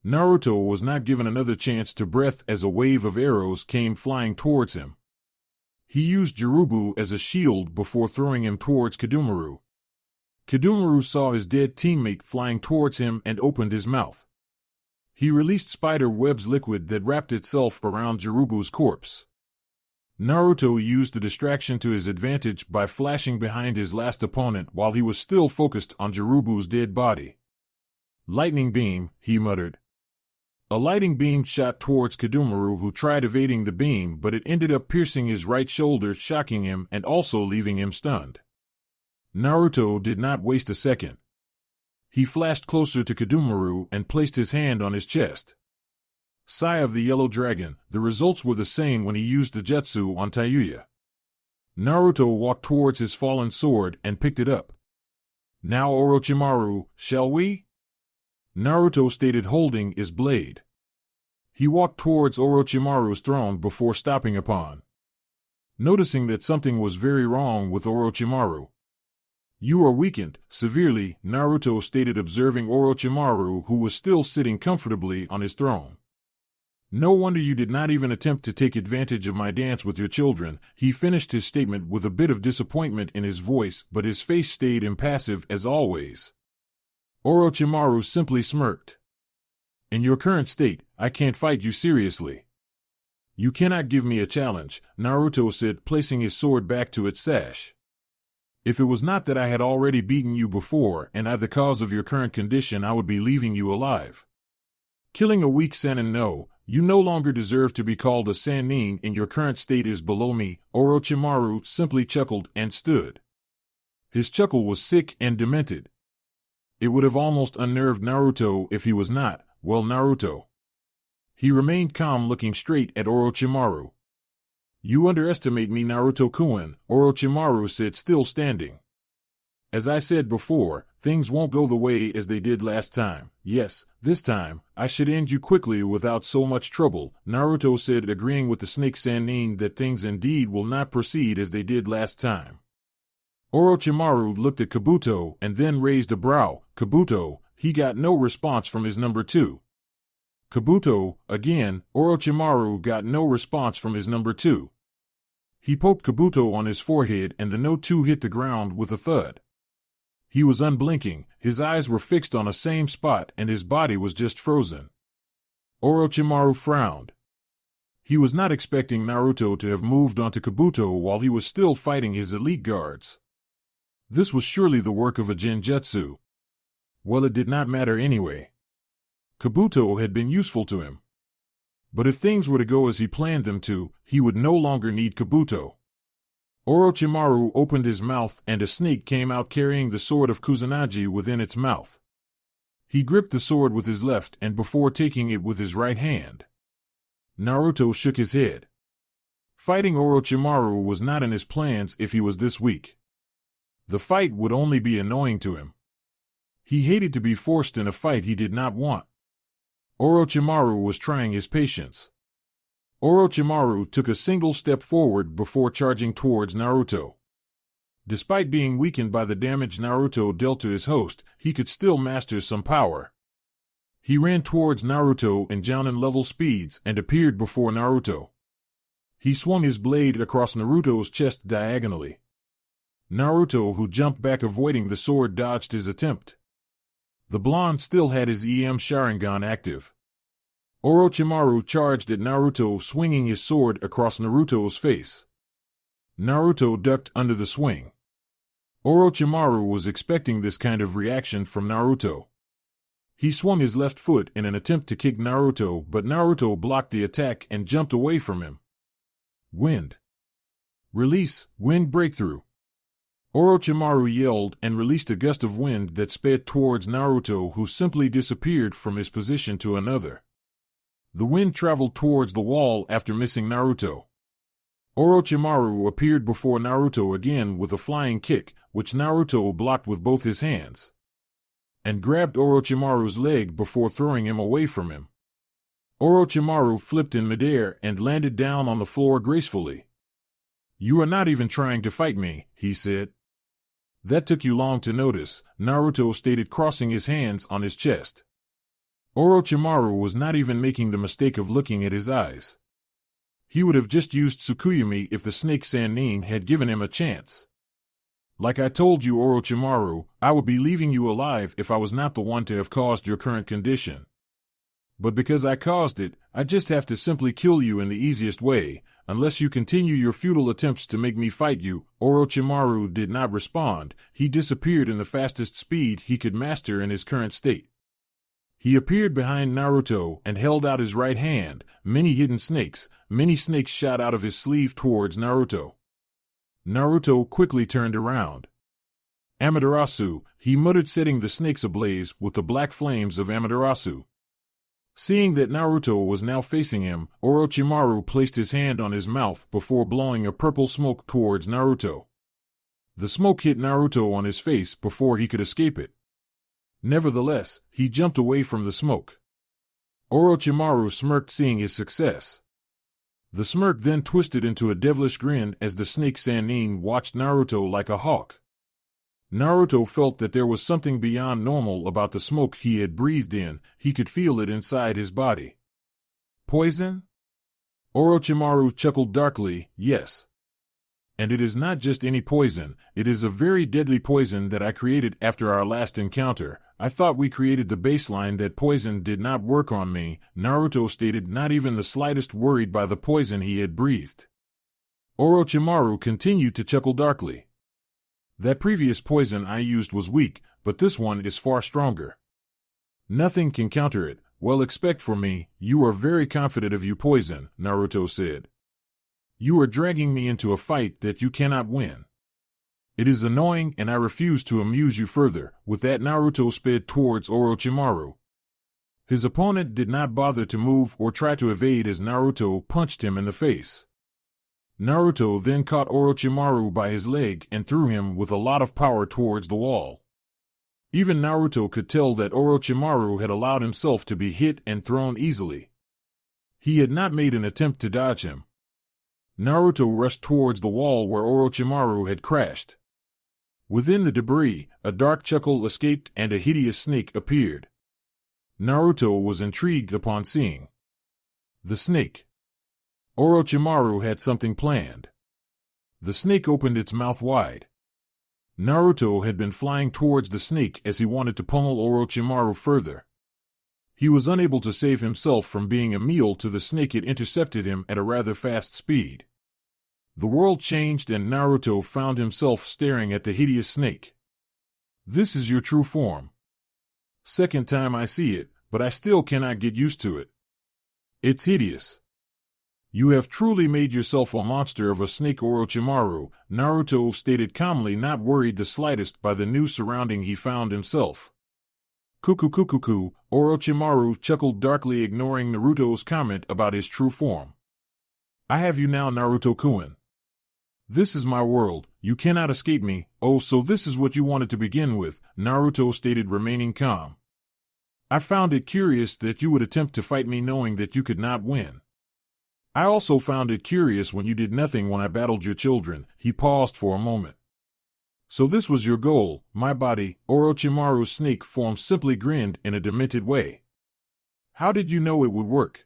Naruto was not given another chance to breathe as a wave of arrows came flying towards him. He used Jirubu as a shield before throwing him towards Kidomaru. Kidomaru saw his dead teammate flying towards him and opened his mouth. He released spider web's liquid that wrapped itself around Jirubu's corpse. Naruto used the distraction to his advantage by flashing behind his last opponent while he was still focused on Jirubu's dead body. "Lightning beam," he muttered. A lightning beam shot towards Kidomaru, who tried evading the beam, but it ended up piercing his right shoulder, shocking him and also leaving him stunned. Naruto did not waste a second. He flashed closer to Kidomaru and placed his hand on his chest. Sigh of the Yellow Dragon, the results were the same when he used the jutsu on Tayuya. Naruto walked towards his fallen sword and picked it up. "Now Orochimaru, shall we?" Naruto stated, holding his blade. He walked towards Orochimaru's throne before stopping upon. Noticing that something was very wrong with Orochimaru. "You are weakened, severely," Naruto stated, observing Orochimaru, who was still sitting comfortably on his throne. "No wonder you did not even attempt to take advantage of my dance with your children." He finished his statement with a bit of disappointment in his voice, but his face stayed impassive as always. Orochimaru simply smirked. "In your current state, I can't fight you seriously." "You cannot give me a challenge," Naruto said, placing his sword back to its sash. "If it was not that I had already beaten you before and I the cause of your current condition, I would be leaving you alive. Killing a weak Sannin, no, you no longer deserve to be called a Sannin. In your current state is below me." Orochimaru simply chuckled and stood. His chuckle was sick and demented. It would have almost unnerved Naruto if he was not, well, Naruto. He remained calm, looking straight at Orochimaru. "You underestimate me, Naruto-kun," Orochimaru said, still standing. "As I said before, things won't go the way as they did last time. Yes, this time, I should end you quickly without so much trouble," Naruto said, agreeing with the Snake Sannin that things indeed will not proceed as they did last time. Orochimaru looked at Kabuto and then raised a brow. "Kabuto," he got no response from his number two. "Kabuto," again, Orochimaru got no response from his number two. He poked Kabuto on his forehead and the no 2 hit the ground with a thud. He was unblinking, his eyes were fixed on a same spot and his body was just frozen. Orochimaru frowned. He was not expecting Naruto to have moved onto Kabuto while he was still fighting his elite guards. This was surely the work of a genjutsu. Well, it did not matter anyway. Kabuto had been useful to him. But if things were to go as he planned them to, he would no longer need Kabuto. Orochimaru opened his mouth and a snake came out carrying the sword of Kusanagi within its mouth. He gripped the sword with his left and before taking it with his right hand. Naruto shook his head. Fighting Orochimaru was not in his plans if he was this weak. The fight would only be annoying to him. He hated to be forced in a fight he did not want. Orochimaru was trying his patience. Orochimaru took a single step forward before charging towards Naruto. Despite being weakened by the damage Naruto dealt to his host, he could still master some power. He ran towards Naruto in Jounin-level speeds and appeared before Naruto. He swung his blade across Naruto's chest diagonally. Naruto, who jumped back avoiding the sword, dodged his attempt. The blonde still had his EM Sharingan active. Orochimaru charged at Naruto, swinging his sword across Naruto's face. Naruto ducked under the swing. Orochimaru was expecting this kind of reaction from Naruto. He swung his left foot in an attempt to kick Naruto, but Naruto blocked the attack and jumped away from him. Wind. Release, wind breakthrough. Orochimaru yelled and released a gust of wind that sped towards Naruto, who simply disappeared from his position to another. The wind traveled towards the wall after missing Naruto. Orochimaru appeared before Naruto again with a flying kick, which Naruto blocked with both his hands, and grabbed Orochimaru's leg before throwing him away from him. Orochimaru flipped in midair and landed down on the floor gracefully. "You are not even trying to fight me," he said. "That took you long to notice," Naruto stated, crossing his hands on his chest. Orochimaru was not even making the mistake of looking at his eyes. He would have just used Tsukuyami if the Snake Sannin had given him a chance. Like I told you, Orochimaru, I would be leaving you alive if I was not the one to have caused your current condition. But because I caused it, I just have to simply kill you in the easiest way, unless you continue your futile attempts to make me fight you." Orochimaru did not respond. He disappeared in the fastest speed he could master in his current state. He appeared behind Naruto and held out his right hand. Many snakes shot out of his sleeve towards Naruto. Naruto quickly turned around. "Amaterasu," he muttered, setting the snakes ablaze with the black flames of Amaterasu. Seeing that Naruto was now facing him, Orochimaru placed his hand on his mouth before blowing a purple smoke towards Naruto. The smoke hit Naruto on his face before he could escape it. Nevertheless, he jumped away from the smoke. Orochimaru smirked, seeing his success. The smirk then twisted into a devilish grin as the snake Sannin watched Naruto like a hawk. Naruto felt that there was something beyond normal about the smoke he had breathed in. He could feel it inside his body. "Poison?" Orochimaru chuckled darkly. "Yes. And it is not just any poison, it is a very deadly poison that I created after our last encounter. I thought we created the baseline that poison did not work on me," Naruto stated, not even the slightest worried by the poison he had breathed. Orochimaru continued to chuckle darkly. "That previous poison I used was weak, but this one is far stronger. Nothing can counter it. Well, expect for me, you are very confident of you poison," Naruto said. "You are dragging me into a fight that you cannot win. It is annoying and I refuse to amuse you further." With that, Naruto sped towards Orochimaru. His opponent did not bother to move or try to evade as Naruto punched him in the face. Naruto then caught Orochimaru by his leg and threw him with a lot of power towards the wall. Even Naruto could tell that Orochimaru had allowed himself to be hit and thrown easily. He had not made an attempt to dodge him. Naruto rushed towards the wall where Orochimaru had crashed. Within the debris, a dark chuckle escaped and a hideous snake appeared. Naruto was intrigued upon seeing the snake. Orochimaru had something planned. The snake opened its mouth wide. Naruto had been flying towards the snake as he wanted to pummel Orochimaru further. He was unable to save himself from being a meal to the snake. It intercepted him at a rather fast speed. The world changed and Naruto found himself staring at the hideous snake. "This is your true form. Second time I see it, but I still cannot get used to it. It's hideous. You have truly made yourself a monster of a snake, Orochimaru," Naruto stated calmly, not worried the slightest by the new surrounding he found himself. "Kuku," Orochimaru chuckled darkly, ignoring Naruto's comment about his true form. "I have you now, Naruto-kun. This is my world, you cannot escape me." "Oh, so this is what you wanted to begin with," Naruto stated, remaining calm. "I found it curious that you would attempt to fight me knowing that you could not win. I also found it curious when you did nothing when I battled your children." He paused for a moment. "So this was your goal, my body?" Orochimaru's snake form simply grinned in a demented way. "How did you know it would work?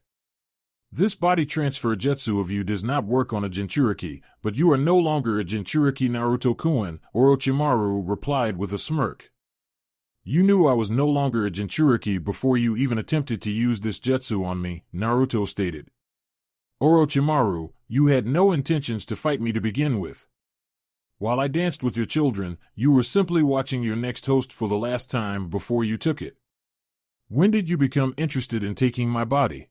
This body transfer jutsu of you does not work on a Jinchuriki, but you are no longer a Jinchuriki, Naruto-kun," Orochimaru replied with a smirk. "You knew I was no longer a Jinchuriki before you even attempted to use this jutsu on me," Naruto stated. "Orochimaru, you had no intentions to fight me to begin with. While I danced with your children, you were simply watching your next host for the last time before you took it. When did you become interested in taking my body?"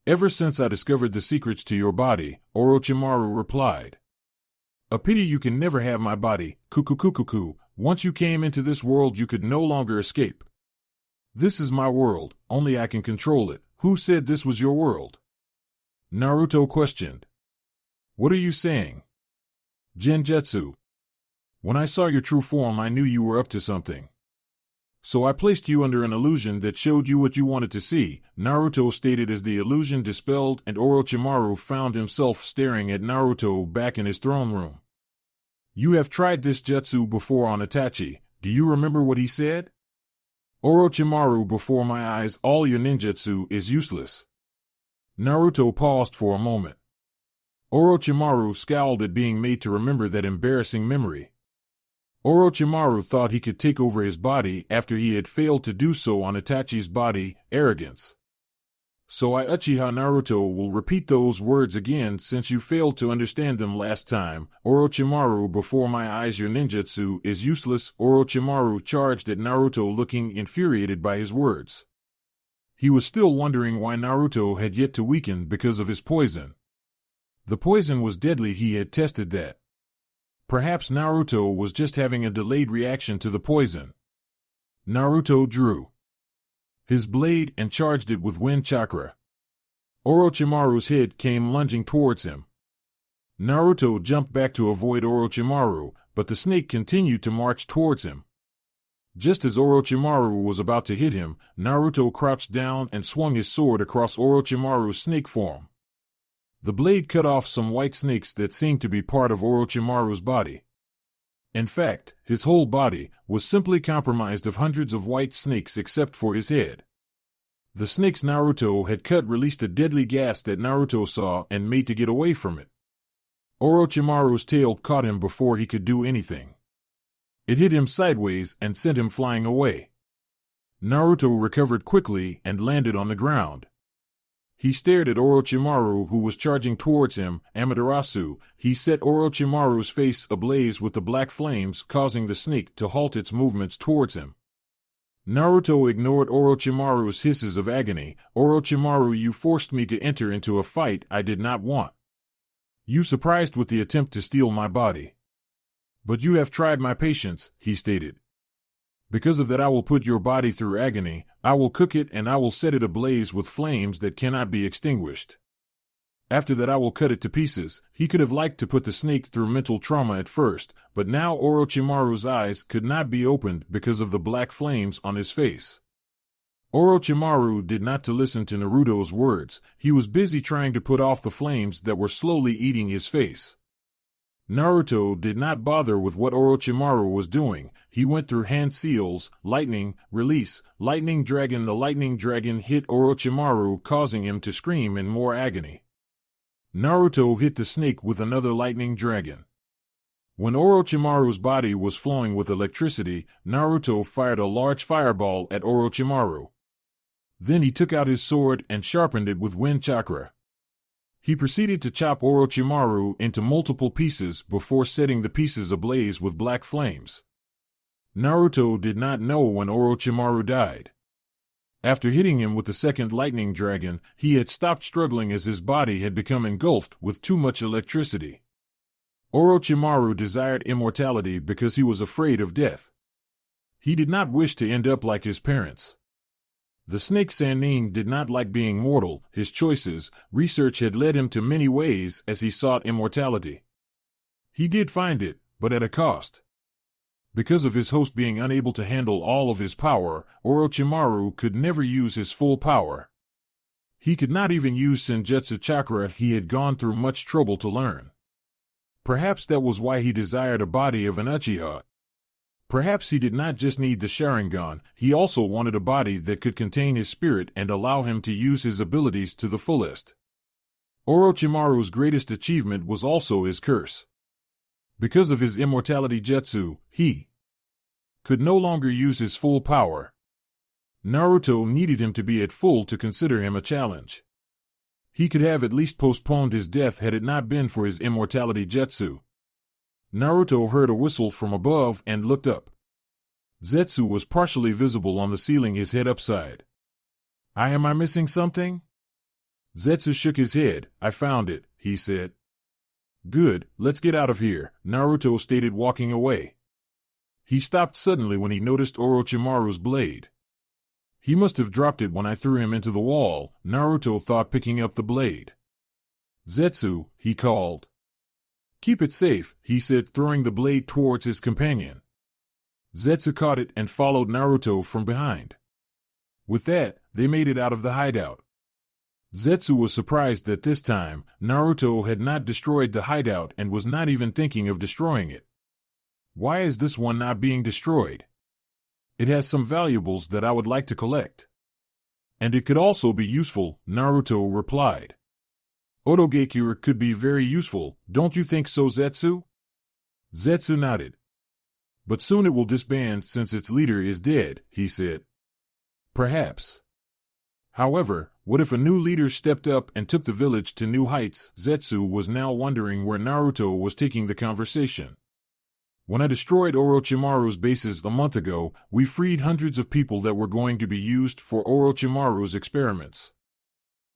"Ever since I discovered the secrets to your body," Orochimaru replied. "A pity you can never have my body, Kuku. Once you came into this world you could no longer escape. This is my world, only I can control it." "Who said this was your world?" Naruto questioned. "What are you saying?" "Genjutsu. When I saw your true form I knew you were up to something. So I placed you under an illusion that showed you what you wanted to see," Naruto stated as the illusion dispelled and Orochimaru found himself staring at Naruto back in his throne room. "You have tried this jutsu before on Itachi. Do you remember what he said?" "Orochimaru, before my eyes all your ninjutsu is useless." Naruto paused for a moment. Orochimaru scowled at being made to remember that embarrassing memory. Orochimaru thought he could take over his body after he had failed to do so on Itachi's body, arrogance. So I Uchiha Naruto will repeat those words again since you failed to understand them last time. Orochimaru, before my eyes your ninjutsu is useless. Orochimaru charged at Naruto, looking infuriated by his words. He was still wondering why Naruto had yet to weaken because of his poison. The poison was deadly, he had tested that. Perhaps Naruto was just having a delayed reaction to the poison. Naruto drew his blade and charged it with wind chakra. Orochimaru's head came lunging towards him. Naruto jumped back to avoid Orochimaru, but the snake continued to march towards him. Just as Orochimaru was about to hit him, Naruto crouched down and swung his sword across Orochimaru's snake form. The blade cut off some white snakes that seemed to be part of Orochimaru's body. In fact, his whole body was simply comprised of hundreds of white snakes except for his head. The snakes Naruto had cut released a deadly gas that Naruto saw and made to get away from it. Orochimaru's tail caught him before he could do anything. It hit him sideways and sent him flying away. Naruto recovered quickly and landed on the ground. He stared at Orochimaru, who was charging towards him. Amaterasu, he set Orochimaru's face ablaze with the black flames, causing the snake to halt its movements towards him. Naruto ignored Orochimaru's hisses of agony. Orochimaru, you forced me to enter into a fight I did not want. You surprised with the attempt to steal my body. But you have tried my patience, he stated. Because of that I will put your body through agony, I will cook it and I will set it ablaze with flames that cannot be extinguished. After that I will cut it to pieces. He could have liked to put the snake through mental trauma at first, but now Orochimaru's eyes could not be opened because of the black flames on his face. Orochimaru did not listen to Naruto's words. He was busy trying to put off the flames that were slowly eating his face. Naruto did not bother with what Orochimaru was doing. He went through hand seals, lightning, release, lightning dragon. The lightning dragon hit Orochimaru, causing him to scream in more agony. Naruto hit the snake with another lightning dragon. When Orochimaru's body was flowing with electricity, Naruto fired a large fireball at Orochimaru. Then he took out his sword and sharpened it with wind chakra. He proceeded to chop Orochimaru into multiple pieces before setting the pieces ablaze with black flames. Naruto did not know when Orochimaru died. After hitting him with the second lightning dragon, he had stopped struggling as his body had become engulfed with too much electricity. Orochimaru desired immortality because he was afraid of death. He did not wish to end up like his parents. The snake Sannin did not like being mortal. His choices, research had led him to many ways as he sought immortality. He did find it, but at a cost. Because of his host being unable to handle all of his power, Orochimaru could never use his full power. He could not even use Senjutsu chakra he had gone through much trouble to learn. Perhaps that was why he desired a body of an Uchiha. Perhaps he did not just need the Sharingan, he also wanted a body that could contain his spirit and allow him to use his abilities to the fullest. Orochimaru's greatest achievement was also his curse. Because of his immortality jutsu, he could no longer use his full power. Naruto needed him to be at full to consider him a challenge. He could have at least postponed his death had it not been for his immortality jutsu. Naruto heard a whistle from above and looked up. Zetsu was partially visible on the ceiling, his head upside. Am I missing something? Zetsu shook his head. I found it, he said. Good, let's get out of here, Naruto stated, walking away. He stopped suddenly when he noticed Orochimaru's blade. He must have dropped it when I threw him into the wall, Naruto thought, picking up the blade. Zetsu, he called. Keep it safe, he said, throwing the blade towards his companion. Zetsu caught it and followed Naruto from behind. With that, they made it out of the hideout. Zetsu was surprised that this time, Naruto had not destroyed the hideout and was not even thinking of destroying it. Why is this one not being destroyed? It has some valuables that I would like to collect. And it could also be useful, Naruto replied. Otogekure could be very useful, don't you think so, Zetsu? Zetsu nodded. But soon it will disband since its leader is dead, he said. Perhaps. However, what if a new leader stepped up and took the village to new heights? Zetsu was now wondering where Naruto was taking the conversation. When I destroyed Orochimaru's bases a month ago, we freed hundreds of people that were going to be used for Orochimaru's experiments.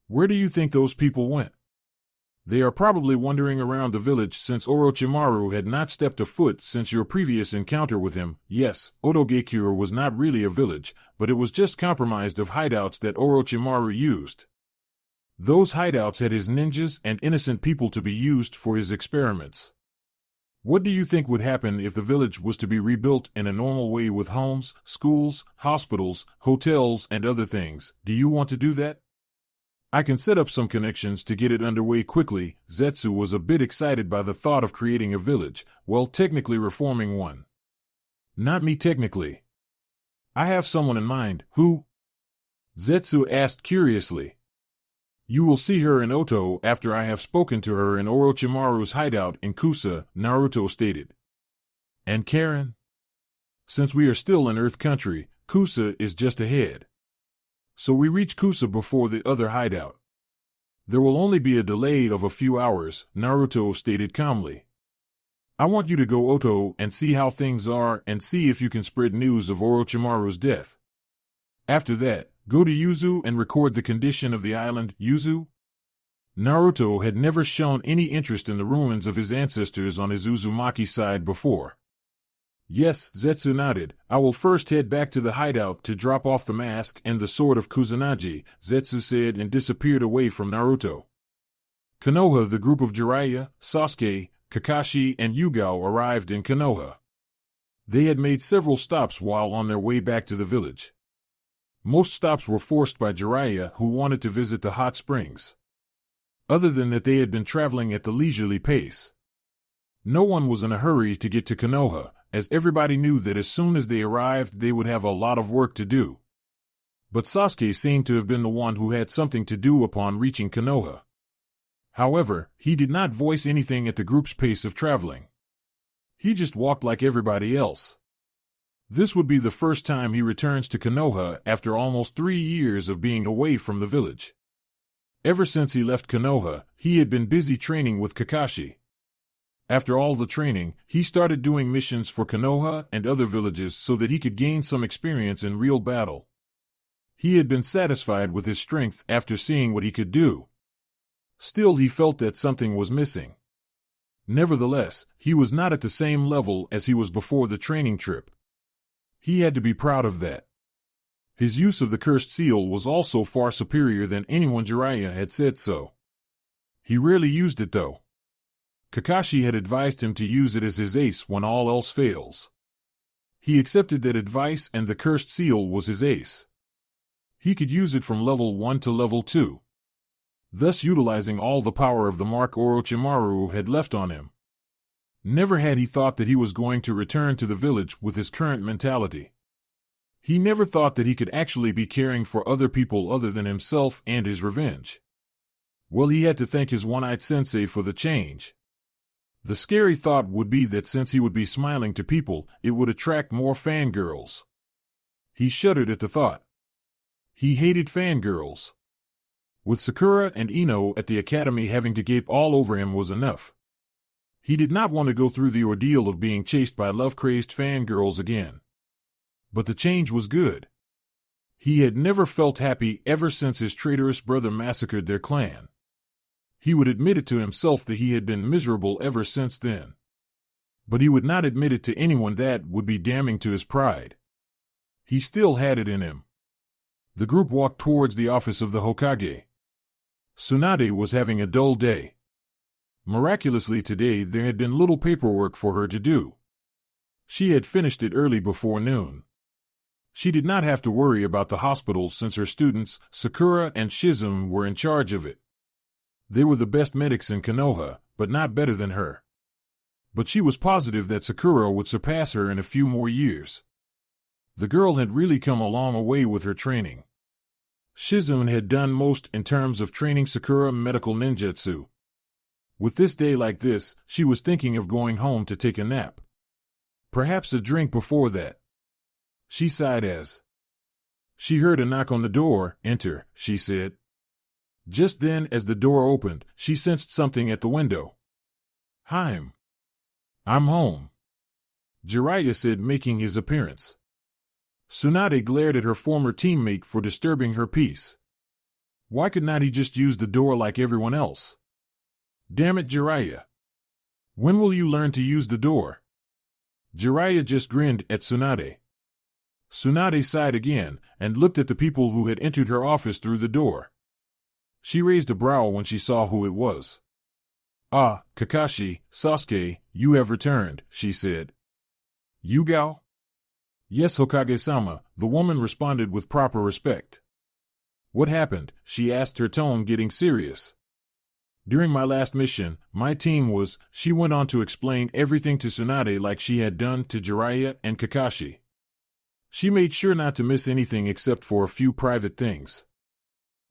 Where do you think those people went? They are probably wandering around the village since Orochimaru had not stepped a foot since your previous encounter with him. Yes, Otogekure was not really a village, but it was just compromised of hideouts that Orochimaru used. Those hideouts had his ninjas and innocent people to be used for his experiments. What do you think would happen if the village was to be rebuilt in a normal way with homes, schools, hospitals, hotels, and other things? Do you want to do that? I can set up some connections to get it underway quickly. Zetsu was a bit excited by the thought of creating a village, well, technically reforming one. Not me technically. I have someone in mind. Who? Zetsu asked curiously. You will see her in Oto after I have spoken to her in Orochimaru's hideout in Kusa, Naruto stated. And Karen? Since we are still in Earth Country, Kusa is just ahead. So we reach Kusa before the other hideout. There will only be a delay of a few hours, Naruto stated calmly. I want you to go Oto and see how things are and see if you can spread news of Orochimaru's death. After that, go to Yuzu and record the condition of the island. Yuzu? Naruto had never shown any interest in the ruins of his ancestors on his Uzumaki side before. Yes, Zetsu nodded. I will first head back to the hideout to drop off the mask and the sword of Kusanagi, Zetsu said and disappeared away from Naruto. Konoha. The group of Jiraiya, Sasuke, Kakashi, and Yugao arrived in Konoha. They had made several stops while on their way back to the village. Most stops were forced by Jiraiya, who wanted to visit the hot springs. Other than that, they had been traveling at the leisurely pace. No one was in a hurry to get to Konoha, as everybody knew that as soon as they arrived they would have a lot of work to do. But Sasuke seemed to have been the one who had something to do upon reaching Konoha. However, he did not voice anything at the group's pace of traveling. He just walked like everybody else. This would be the first time he returns to Konoha after almost 3 years of being away from the village. Ever since he left Konoha, he had been busy training with Kakashi. After all the training, he started doing missions for Konoha and other villages so that he could gain some experience in real battle. He had been satisfied with his strength after seeing what he could do. Still, he felt that something was missing. Nevertheless, he was not at the same level as he was before the training trip. He had to be proud of that. His use of the cursed seal was also far superior than anyone. Jiraiya had said so. He rarely used it though. Kakashi had advised him to use it as his ace when all else fails. He accepted that advice and the cursed seal was his ace. He could use it from level 1 to level 2, thus utilizing all the power of the mark Orochimaru had left on him. Never had he thought that he was going to return to the village with his current mentality. He never thought that he could actually be caring for other people other than himself and his revenge. Well, he had to thank his one-eyed sensei for the change. The scary thought would be that since he would be smiling to people, it would attract more fangirls. He shuddered at the thought. He hated fangirls. With Sakura and Ino at the academy having to gape all over him was enough. He did not want to go through the ordeal of being chased by love-crazed fangirls again. But the change was good. He had never felt happy ever since his traitorous brother massacred their clan. He would admit it to himself that he had been miserable ever since then. But he would not admit it to anyone. That would be damning to his pride. He still had it in him. The group walked towards the office of the Hokage. Tsunade was having a dull day. Miraculously today there had been little paperwork for her to do. She had finished it early before noon. She did not have to worry about the hospital since her students, Sakura and Shizum, were in charge of it. They were the best medics in Konoha, but not better than her. But she was positive that Sakura would surpass her in a few more years. The girl had really come a long way with her training. Shizune had done most in terms of training Sakura medical ninjutsu. With this day like this, she was thinking of going home to take a nap. Perhaps a drink before that. She sighed as she heard a knock on the door. Enter, she said. Just then, as the door opened, she sensed something at the window. I'm home, Jiraiya said, making his appearance. Tsunade glared at her former teammate for disturbing her peace. Why could not he just use the door like everyone else? Damn it, Jiraiya. When will you learn to use the door? Jiraiya just grinned at Tsunade. Tsunade sighed again and looked at the people who had entered her office through the door. She raised a brow when she saw who it was. Ah, Kakashi, Sasuke, you have returned, she said. Yugao? Yes, Hokage-sama, the woman responded with proper respect. What happened? She asked, her tone getting serious. During my last mission, my team was, she went on to explain everything to Tsunade like she had done to Jiraiya and Kakashi. She made sure not to miss anything except for a few private things.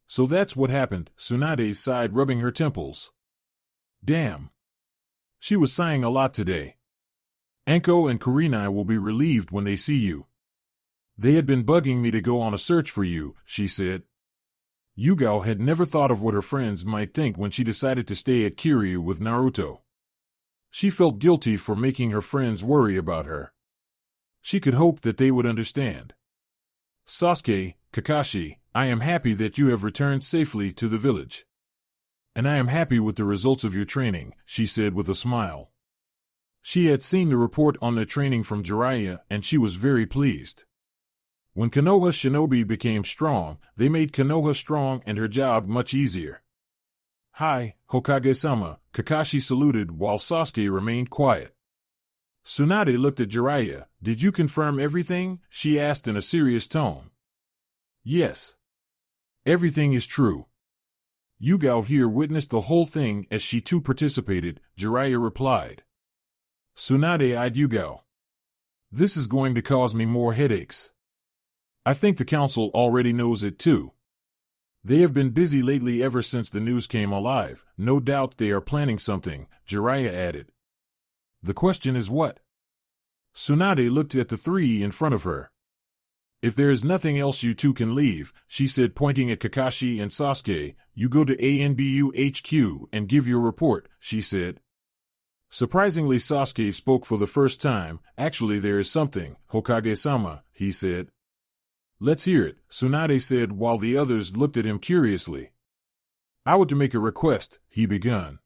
So that's what happened, Tsunade sighed, rubbing her temples. Damn. She was sighing a lot today. Anko and Kurenai will be relieved when they see you. They had been bugging me to go on a search for you, she said. Yugao had never thought of what her friends might think when she decided to stay at Kiryu with Naruto. She felt guilty for making her friends worry about her. She could hope that they would understand. Sasuke, Kakashi, I am happy that you have returned safely to the village. And I am happy with the results of your training, she said with a smile. She had seen the report on the training from Jiraiya, and she was very pleased. When Konoha Shinobi became strong, they made Konoha strong and her job much easier. Hi, Hokage-sama, Kakashi saluted while Sasuke remained quiet. Tsunade looked at Jiraiya. Did you confirm everything? She asked in a serious tone. Yes. Everything is true. Yugao here witnessed the whole thing as she too participated, Jiraiya replied. Tsunade eyed Yugao. This is going to cause me more headaches. I think the council already knows it too. They have been busy lately ever since the news came alive. No doubt they are planning something, Jiraiya added. The question is what? Tsunade looked at the three in front of her. If there is nothing else, you two can leave, she said, pointing at Kakashi and Sasuke. You go to ANBU HQ and give your report, she said. Surprisingly, Sasuke spoke for the first time. Actually, there is something, Hokage-sama, he said. Let's hear it, Tsunade said while the others looked at him curiously. I would to make a request, he began.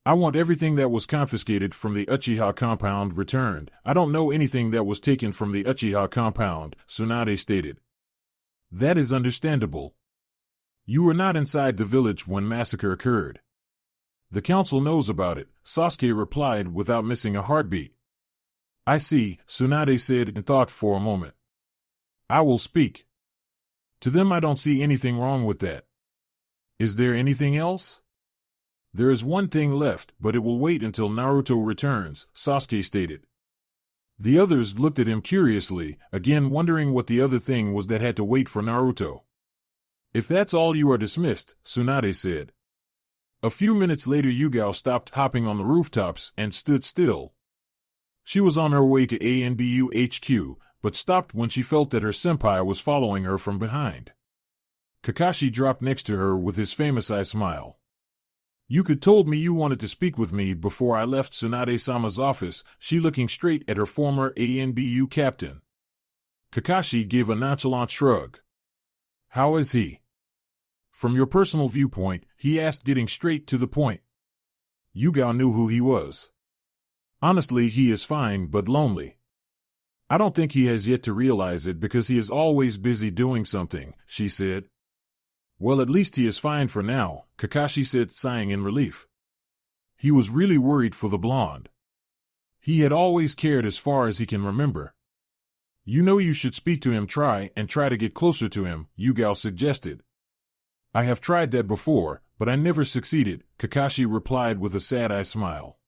I want everything that was confiscated from the Uchiha compound returned. I don't know anything that was taken from the Uchiha compound, Tsunade stated. That is understandable. You were not inside the village when massacre occurred. The council knows about it, Sasuke replied without missing a heartbeat. I see, Tsunade said and thought for a moment. I will speak. To them I don't see anything wrong with that. Is there anything else? There is one thing left, but it will wait until Naruto returns, Sasuke stated. The others looked at him curiously, again wondering what the other thing was that had to wait for Naruto. If that's all, you are dismissed, Tsunade said. A few minutes later, Yugao stopped hopping on the rooftops and stood still. She was on her way to ANBU HQ, but stopped when she felt that her senpai was following her from behind. Kakashi dropped next to her with his famous eye smile. You could told me you wanted to speak with me before I left Tsunade-sama's office, she looking straight at her former ANBU captain. Kakashi gave a nonchalant shrug. How is he? From your personal viewpoint, he asked, getting straight to the point. Yugao knew who he was. Honestly, he is fine but lonely. I don't think he has yet to realize it because he is always busy doing something, she said. Well, at least he is fine for now, Kakashi said, sighing in relief. He was really worried for the blonde. He had always cared as far as he can remember. You know, you should speak to him, try to get closer to him, Yugao suggested. I have tried that before, but I never succeeded, Kakashi replied with a sad-eye smile.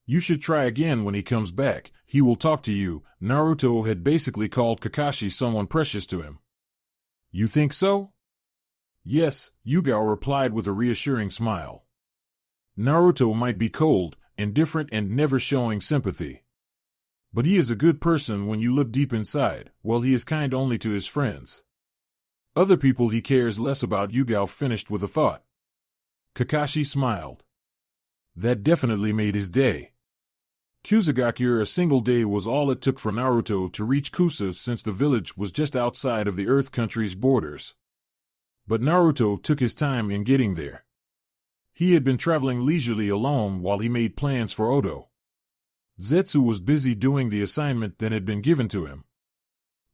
You should try again when he comes back. He will talk to you. Naruto had basically called Kakashi someone precious to him. You think so? Yes, Yugao replied with a reassuring smile. Naruto might be cold, indifferent, and never showing sympathy. But he is a good person when you look deep inside. Well, he is kind only to his friends. Other people he cares less about. Yugao finished with a thought. Kakashi smiled. That definitely made his day. Kusagakure, a single day was all it took for Naruto to reach Kusa, since the village was just outside of the Earth Country's borders. But Naruto took his time in getting there. He had been traveling leisurely alone while he made plans for Odo. Zetsu was busy doing the assignment that had been given to him.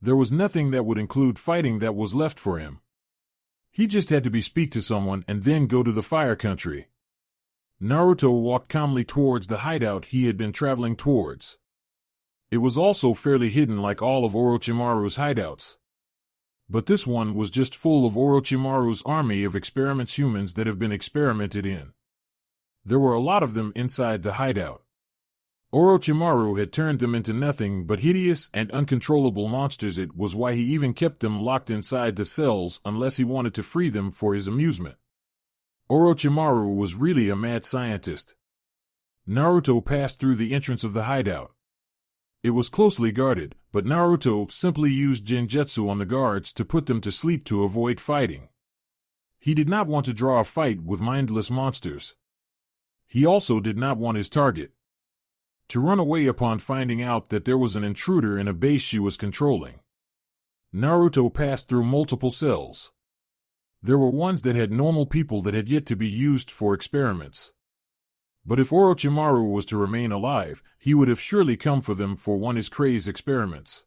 There was nothing that would include fighting that was left for him. He just had to speak to someone and then go to the Fire Country. Naruto walked calmly towards the hideout he had been traveling towards. It was also fairly hidden like all of Orochimaru's hideouts. But this one was just full of Orochimaru's army of experiments, humans that have been experimented in. There were a lot of them inside the hideout. Orochimaru had turned them into nothing but hideous and uncontrollable monsters. It was why he even kept them locked inside the cells unless he wanted to free them for his amusement. Orochimaru was really a mad scientist. Naruto passed through the entrance of the hideout. It was closely guarded, but Naruto simply used genjutsu on the guards to put them to sleep to avoid fighting. He did not want to draw a fight with mindless monsters. He also did not want his target to run away upon finding out that there was an intruder in a base she was controlling. Naruto passed through multiple cells. There were ones that had normal people that had yet to be used for experiments. But if Orochimaru was to remain alive, he would have surely come for them for one of his crazy experiments.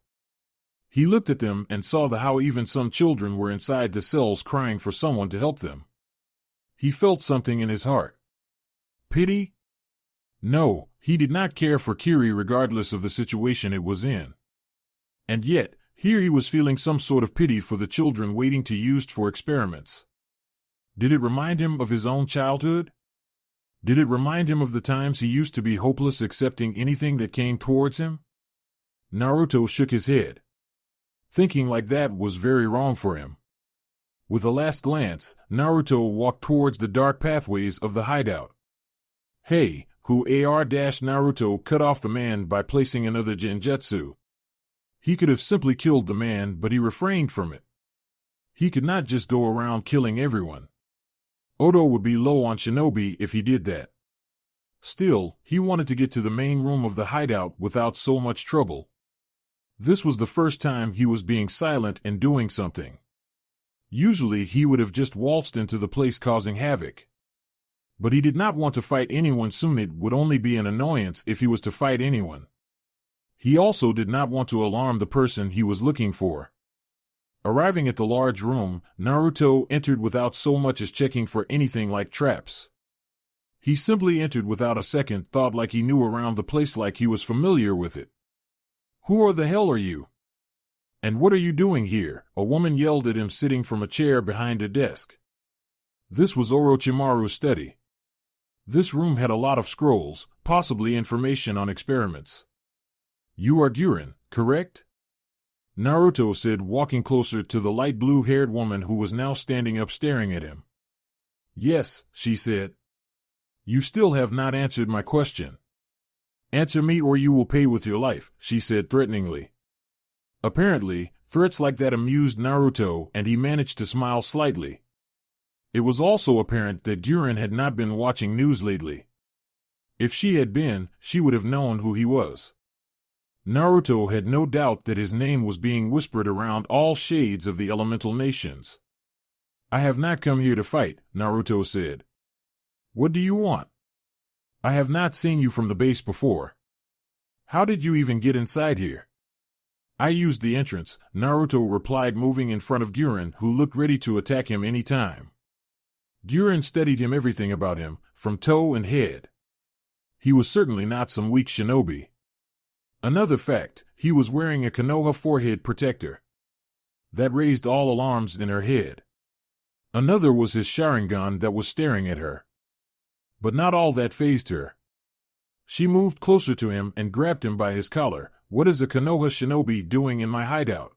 He looked at them and saw how even some children were inside the cells crying for someone to help them. He felt something in his heart. Pity? No, he did not care for Kiri regardless of the situation it was in. And yet, here he was feeling some sort of pity for the children waiting to be used for experiments. Did it remind him of his own childhood? Did it remind him of the times he used to be hopeless accepting anything that came towards him? Naruto shook his head. Thinking like that was very wrong for him. With a last glance, Naruto walked towards the dark pathways of the hideout. Hey, Naruto cut off the man by placing another genjutsu. He could have simply killed the man, but he refrained from it. He could not just go around killing everyone. Odo would be low on Shinobi if he did that. Still, he wanted to get to the main room of the hideout without so much trouble. This was the first time he was being silent and doing something. Usually he would have just waltzed into the place causing havoc. But he did not want to fight anyone soon. It would only be an annoyance if he was to fight anyone. He also did not want to alarm the person he was looking for. Arriving at the large room, Naruto entered without so much as checking for anything like traps. He simply entered without a second thought, like he knew around the place, like he was familiar with it. Who the hell are you? And what are you doing here? A woman yelled at him sitting from a chair behind a desk. This was Orochimaru's study. This room had a lot of scrolls, possibly information on experiments. You are Guren, correct? Naruto said, walking closer to the light blue-haired woman who was now standing up staring at him. Yes, she said. You still have not answered my question. Answer me or you will pay with your life, she said threateningly. Apparently, threats like that amused Naruto, and he managed to smile slightly. It was also apparent that Guren had not been watching news lately. If she had been, she would have known who he was. Naruto had no doubt that his name was being whispered around all shades of the elemental nations. I have not come here to fight, Naruto said. What do you want? I have not seen you from the base before. How did you even get inside here? I used the entrance, Naruto replied, moving in front of Guren, who looked ready to attack him any time. Guren studied him, everything about him, from toe and head. He was certainly not some weak shinobi. Another fact, he was wearing a Konoha forehead protector. That raised all alarms in her head. Another was his Sharingan that was staring at her. But not all that fazed her. She moved closer to him and grabbed him by his collar. What is a Konoha shinobi doing in my hideout?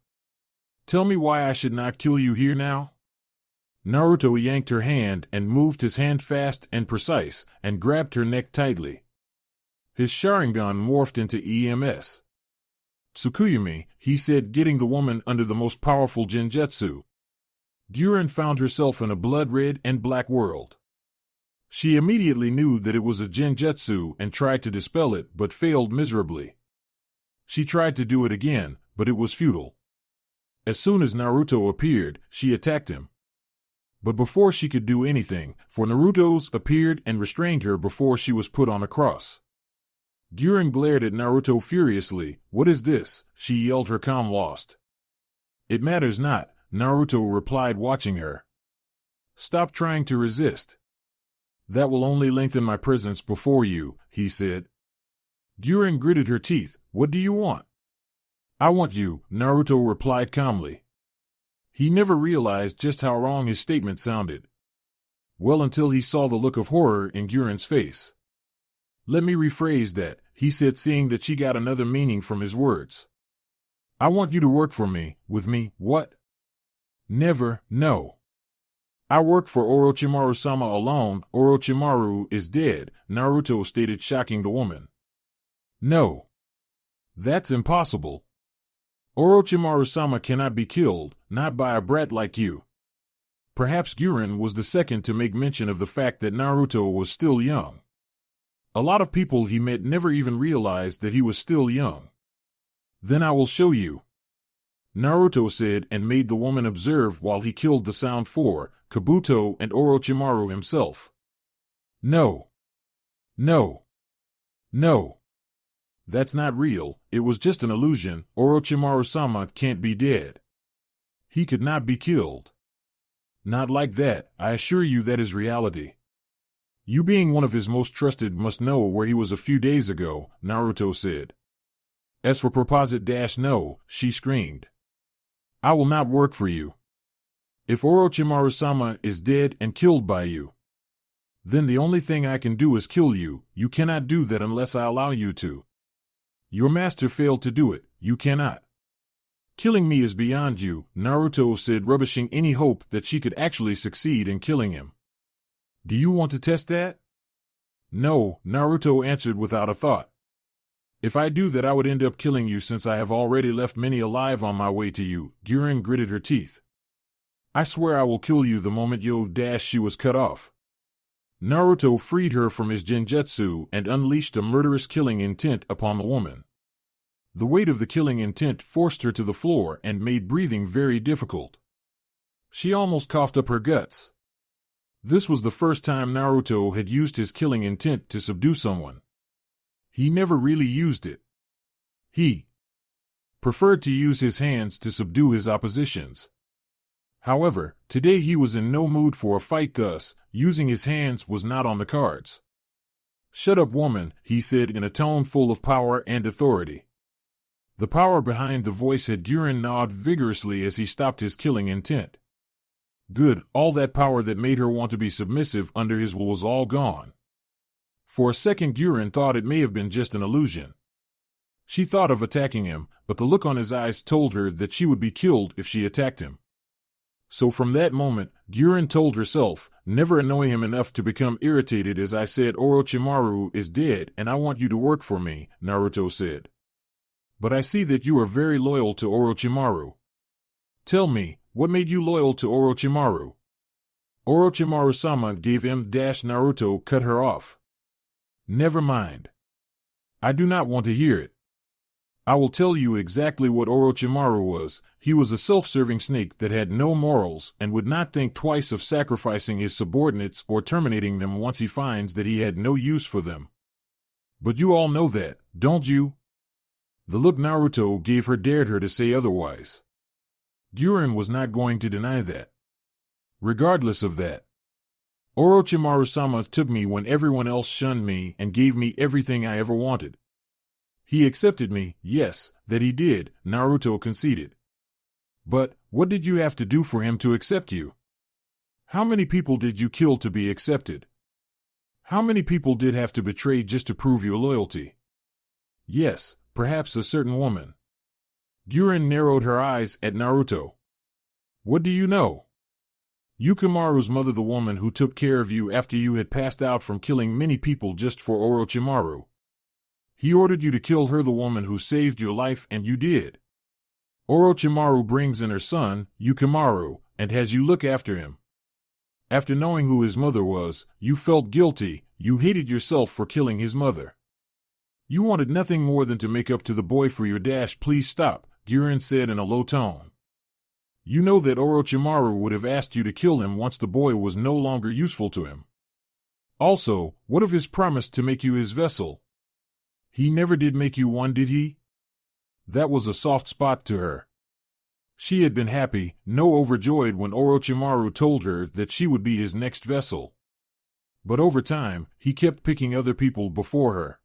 Tell me why I should not kill you here now? Naruto yanked her hand and moved his hand fast and precise, and grabbed her neck tightly. His Sharingan morphed into EMS. Tsukuyumi, he said, getting the woman under the most powerful genjutsu. Guren found herself in a blood-red and black world. She immediately knew that it was a genjutsu and tried to dispel it, but failed miserably. She tried to do it again, but it was futile. As soon as Naruto appeared, she attacked him. But before she could do anything, for Naruto's appeared and restrained her before she was put on a cross. Guren glared at Naruto furiously. "What is this?" she yelled, her calm lost. "It matters not," Naruto replied, watching her. "Stop trying to resist. That will only lengthen my presence before you," he said. Guren gritted her teeth. "What do you want?" "I want you," Naruto replied calmly. He never realized just how wrong his statement sounded. Well, until he saw the look of horror in Guren's face. "Let me rephrase that," he said, seeing that she got another meaning from his words. "I want you to work for me, with me." "What?" "Never, no. I work for Orochimaru-sama alone." "Orochimaru is dead," Naruto stated, shocking the woman. "No. That's impossible. Orochimaru-sama cannot be killed, not by a brat like you." Perhaps Guren was the second to make mention of the fact that Naruto was still young. A lot of people he met never even realized that he was still young. "Then I will show you," Naruto said, and made the woman observe while he killed the Sound Four, Kabuto and Orochimaru himself. "No. No. No. That's not real. It was just an illusion. Orochimaru-sama can't be dead. He could not be killed. Not like that. I assure you that is reality. You being one of his most trusted must know where he was a few days ago," Naruto said. "As for proposite-no," she screamed. "I will not work for you. If Orochimaru-sama is dead and killed by you, then the only thing I can do is kill you. You cannot do that unless I allow you to. Your master failed to do it. You cannot. Killing me is beyond you," Naruto said, rubbishing any hope that she could actually succeed in killing him. "Do you want to test that?" "No," Naruto answered without a thought. "If I do that, I would end up killing you, since I have already left many alive on my way to you." Guren gritted her teeth. "I swear I will kill you the moment she was cut off." Naruto freed her from his genjutsu and unleashed a murderous killing intent upon the woman. The weight of the killing intent forced her to the floor and made breathing very difficult. She almost coughed up her guts. This was the first time Naruto had used his killing intent to subdue someone. He never really used it. He preferred to use his hands to subdue his oppositions. However, today he was in no mood for a fight, thus, using his hands was not on the cards. "Shut up, woman," he said in a tone full of power and authority. The power behind the voice had Guren nod vigorously as he stopped his killing intent. Good, all that power that made her want to be submissive under his will was all gone. For a second Guren thought it may have been just an illusion. She thought of attacking him, but the look on his eyes told her that she would be killed if she attacked him. So from that moment, Guren told herself, "Never annoy him enough to become irritated." "As I said, Orochimaru is dead and I want you to work for me," Naruto said. "But I see that you are very loyal to Orochimaru. Tell me, what made you loyal to Orochimaru?" "Orochimaru-sama gave him Naruto cut her off." "Never mind. I do not want to hear it. I will tell you exactly what Orochimaru was. He was a self-serving snake that had no morals and would not think twice of sacrificing his subordinates or terminating them once he finds that he had no use for them. But you all know that, don't you?" The look Naruto gave her dared her to say otherwise. Guren was not going to deny that. Regardless of that, Orochimaru-sama took me when everyone else shunned me and gave me everything I ever wanted. He accepted me, yes, that he did, Naruto conceded. But, what did you have to do for him to accept you? How many people did you kill to be accepted? How many people did have to betray just to prove your loyalty? Yes, perhaps a certain woman. Guren narrowed her eyes at Naruto. What do you know? Yukimaru's mother, the woman who took care of you after you had passed out from killing many people just for Orochimaru. He ordered you to kill her, the woman who saved your life, and you did. Orochimaru brings in her son, Yukimaru, and has you look after him. After knowing who his mother was, you felt guilty, you hated yourself for killing his mother. You wanted nothing more than to make up to the boy for your dash. Please stop, Guren said in a low tone. You know that Orochimaru would have asked you to kill him once the boy was no longer useful to him. Also, what of his promise to make you his vessel? He never did make you one, did he? That was a soft spot to her. She had been happy, no overjoyed when Orochimaru told her that she would be his next vessel. But over time, he kept picking other people before her.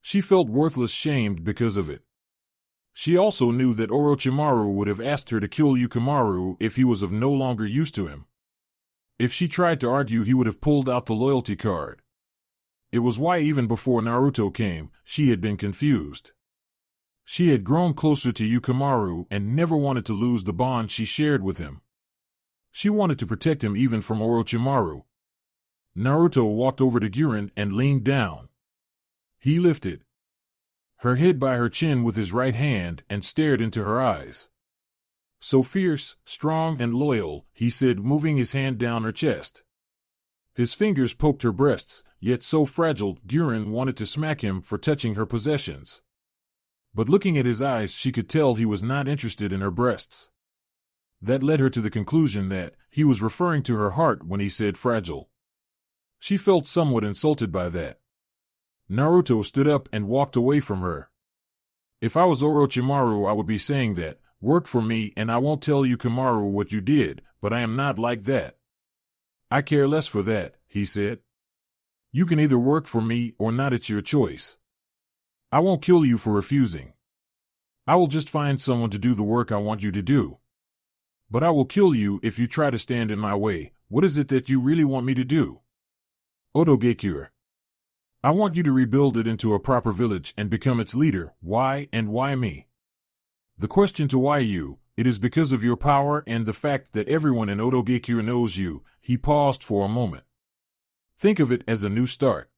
She felt worthless, shamed because of it. She also knew that Orochimaru would have asked her to kill Yukimaru if he was of no longer use to him. If she tried to argue, he would have pulled out the loyalty card. It was why even before Naruto came, she had been confused. She had grown closer to Yukimaru and never wanted to lose the bond she shared with him. She wanted to protect him even from Orochimaru. Naruto walked over to Guren and leaned down. He lifted her head by her chin with his right hand and stared into her eyes. So fierce, strong, and loyal, he said, moving his hand down her chest. His fingers poked her breasts, yet so fragile, Guren wanted to smack him for touching her possessions. But looking at his eyes, she could tell he was not interested in her breasts. That led her to the conclusion that he was referring to her heart when he said fragile. She felt somewhat insulted by that. Naruto stood up and walked away from her. If I was Orochimaru, I would be saying that, work for me and I won't tell Yukimaru what you did, but I am not like that. I care less for that, he said. You can either work for me or not, it's your choice. I won't kill you for refusing. I will just find someone to do the work I want you to do. But I will kill you if you try to stand in my way. What is it that you really want me to do? Odogekure. I want you to rebuild it into a proper village and become its leader. Why and why me? The question to why you, it is because of your power and the fact that everyone in Odogekure knows you. He paused for a moment. Think of it as a new start.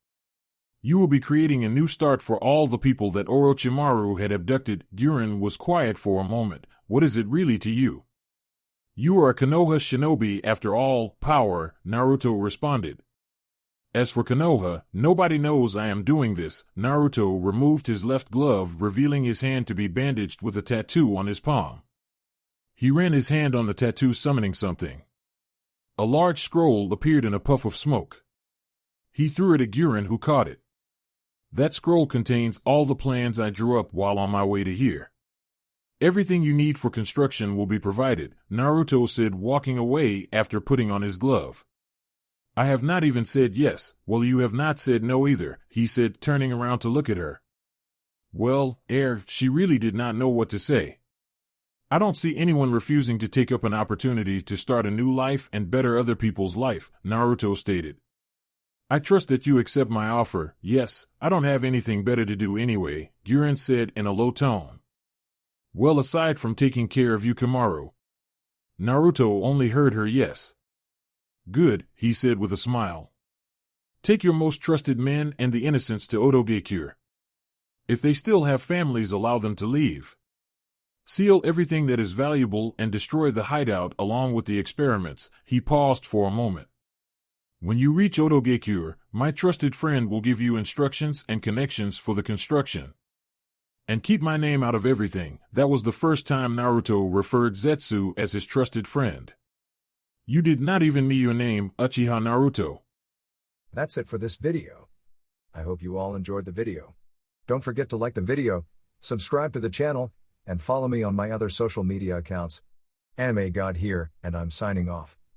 You will be creating a new start for all the people that Orochimaru had abducted. Guren was quiet for a moment. What is it really to you? You are a Konoha shinobi after all. Power, Naruto responded. As for Konoha, nobody knows I am doing this. Naruto removed his left glove, revealing his hand to be bandaged with a tattoo on his palm. He ran his hand on the tattoo, summoning something. A large scroll appeared in a puff of smoke. He threw it at Guren, who caught it. That scroll contains all the plans I drew up while on my way to here. Everything you need for construction will be provided, Naruto said, walking away after putting on his glove. I have not even said yes. Well, you have not said no either, he said, turning around to look at her. Well, she really did not know what to say. I don't see anyone refusing to take up an opportunity to start a new life and better other people's life, Naruto stated. I trust that you accept my offer. Yes, I don't have anything better to do anyway, Guren said in a low tone. Well, aside from taking care of Yukimaru. Naruto only heard her yes. Good, he said with a smile. Take your most trusted men and the innocents to Odogekure. If they still have families, allow them to leave. Seal everything that is valuable and destroy the hideout along with the experiments. He paused for a moment. When you reach Odogekure, my trusted friend will give you instructions and connections for the construction. And keep my name out of everything. That was the first time Naruto referred Zetsu as his trusted friend. You did not even me your name, Uchiha Naruto. That's it for this video. I hope you all enjoyed the video. Don't forget to like the video, subscribe to the channel, and follow me on my other social media accounts. Anime God here, and I'm signing off.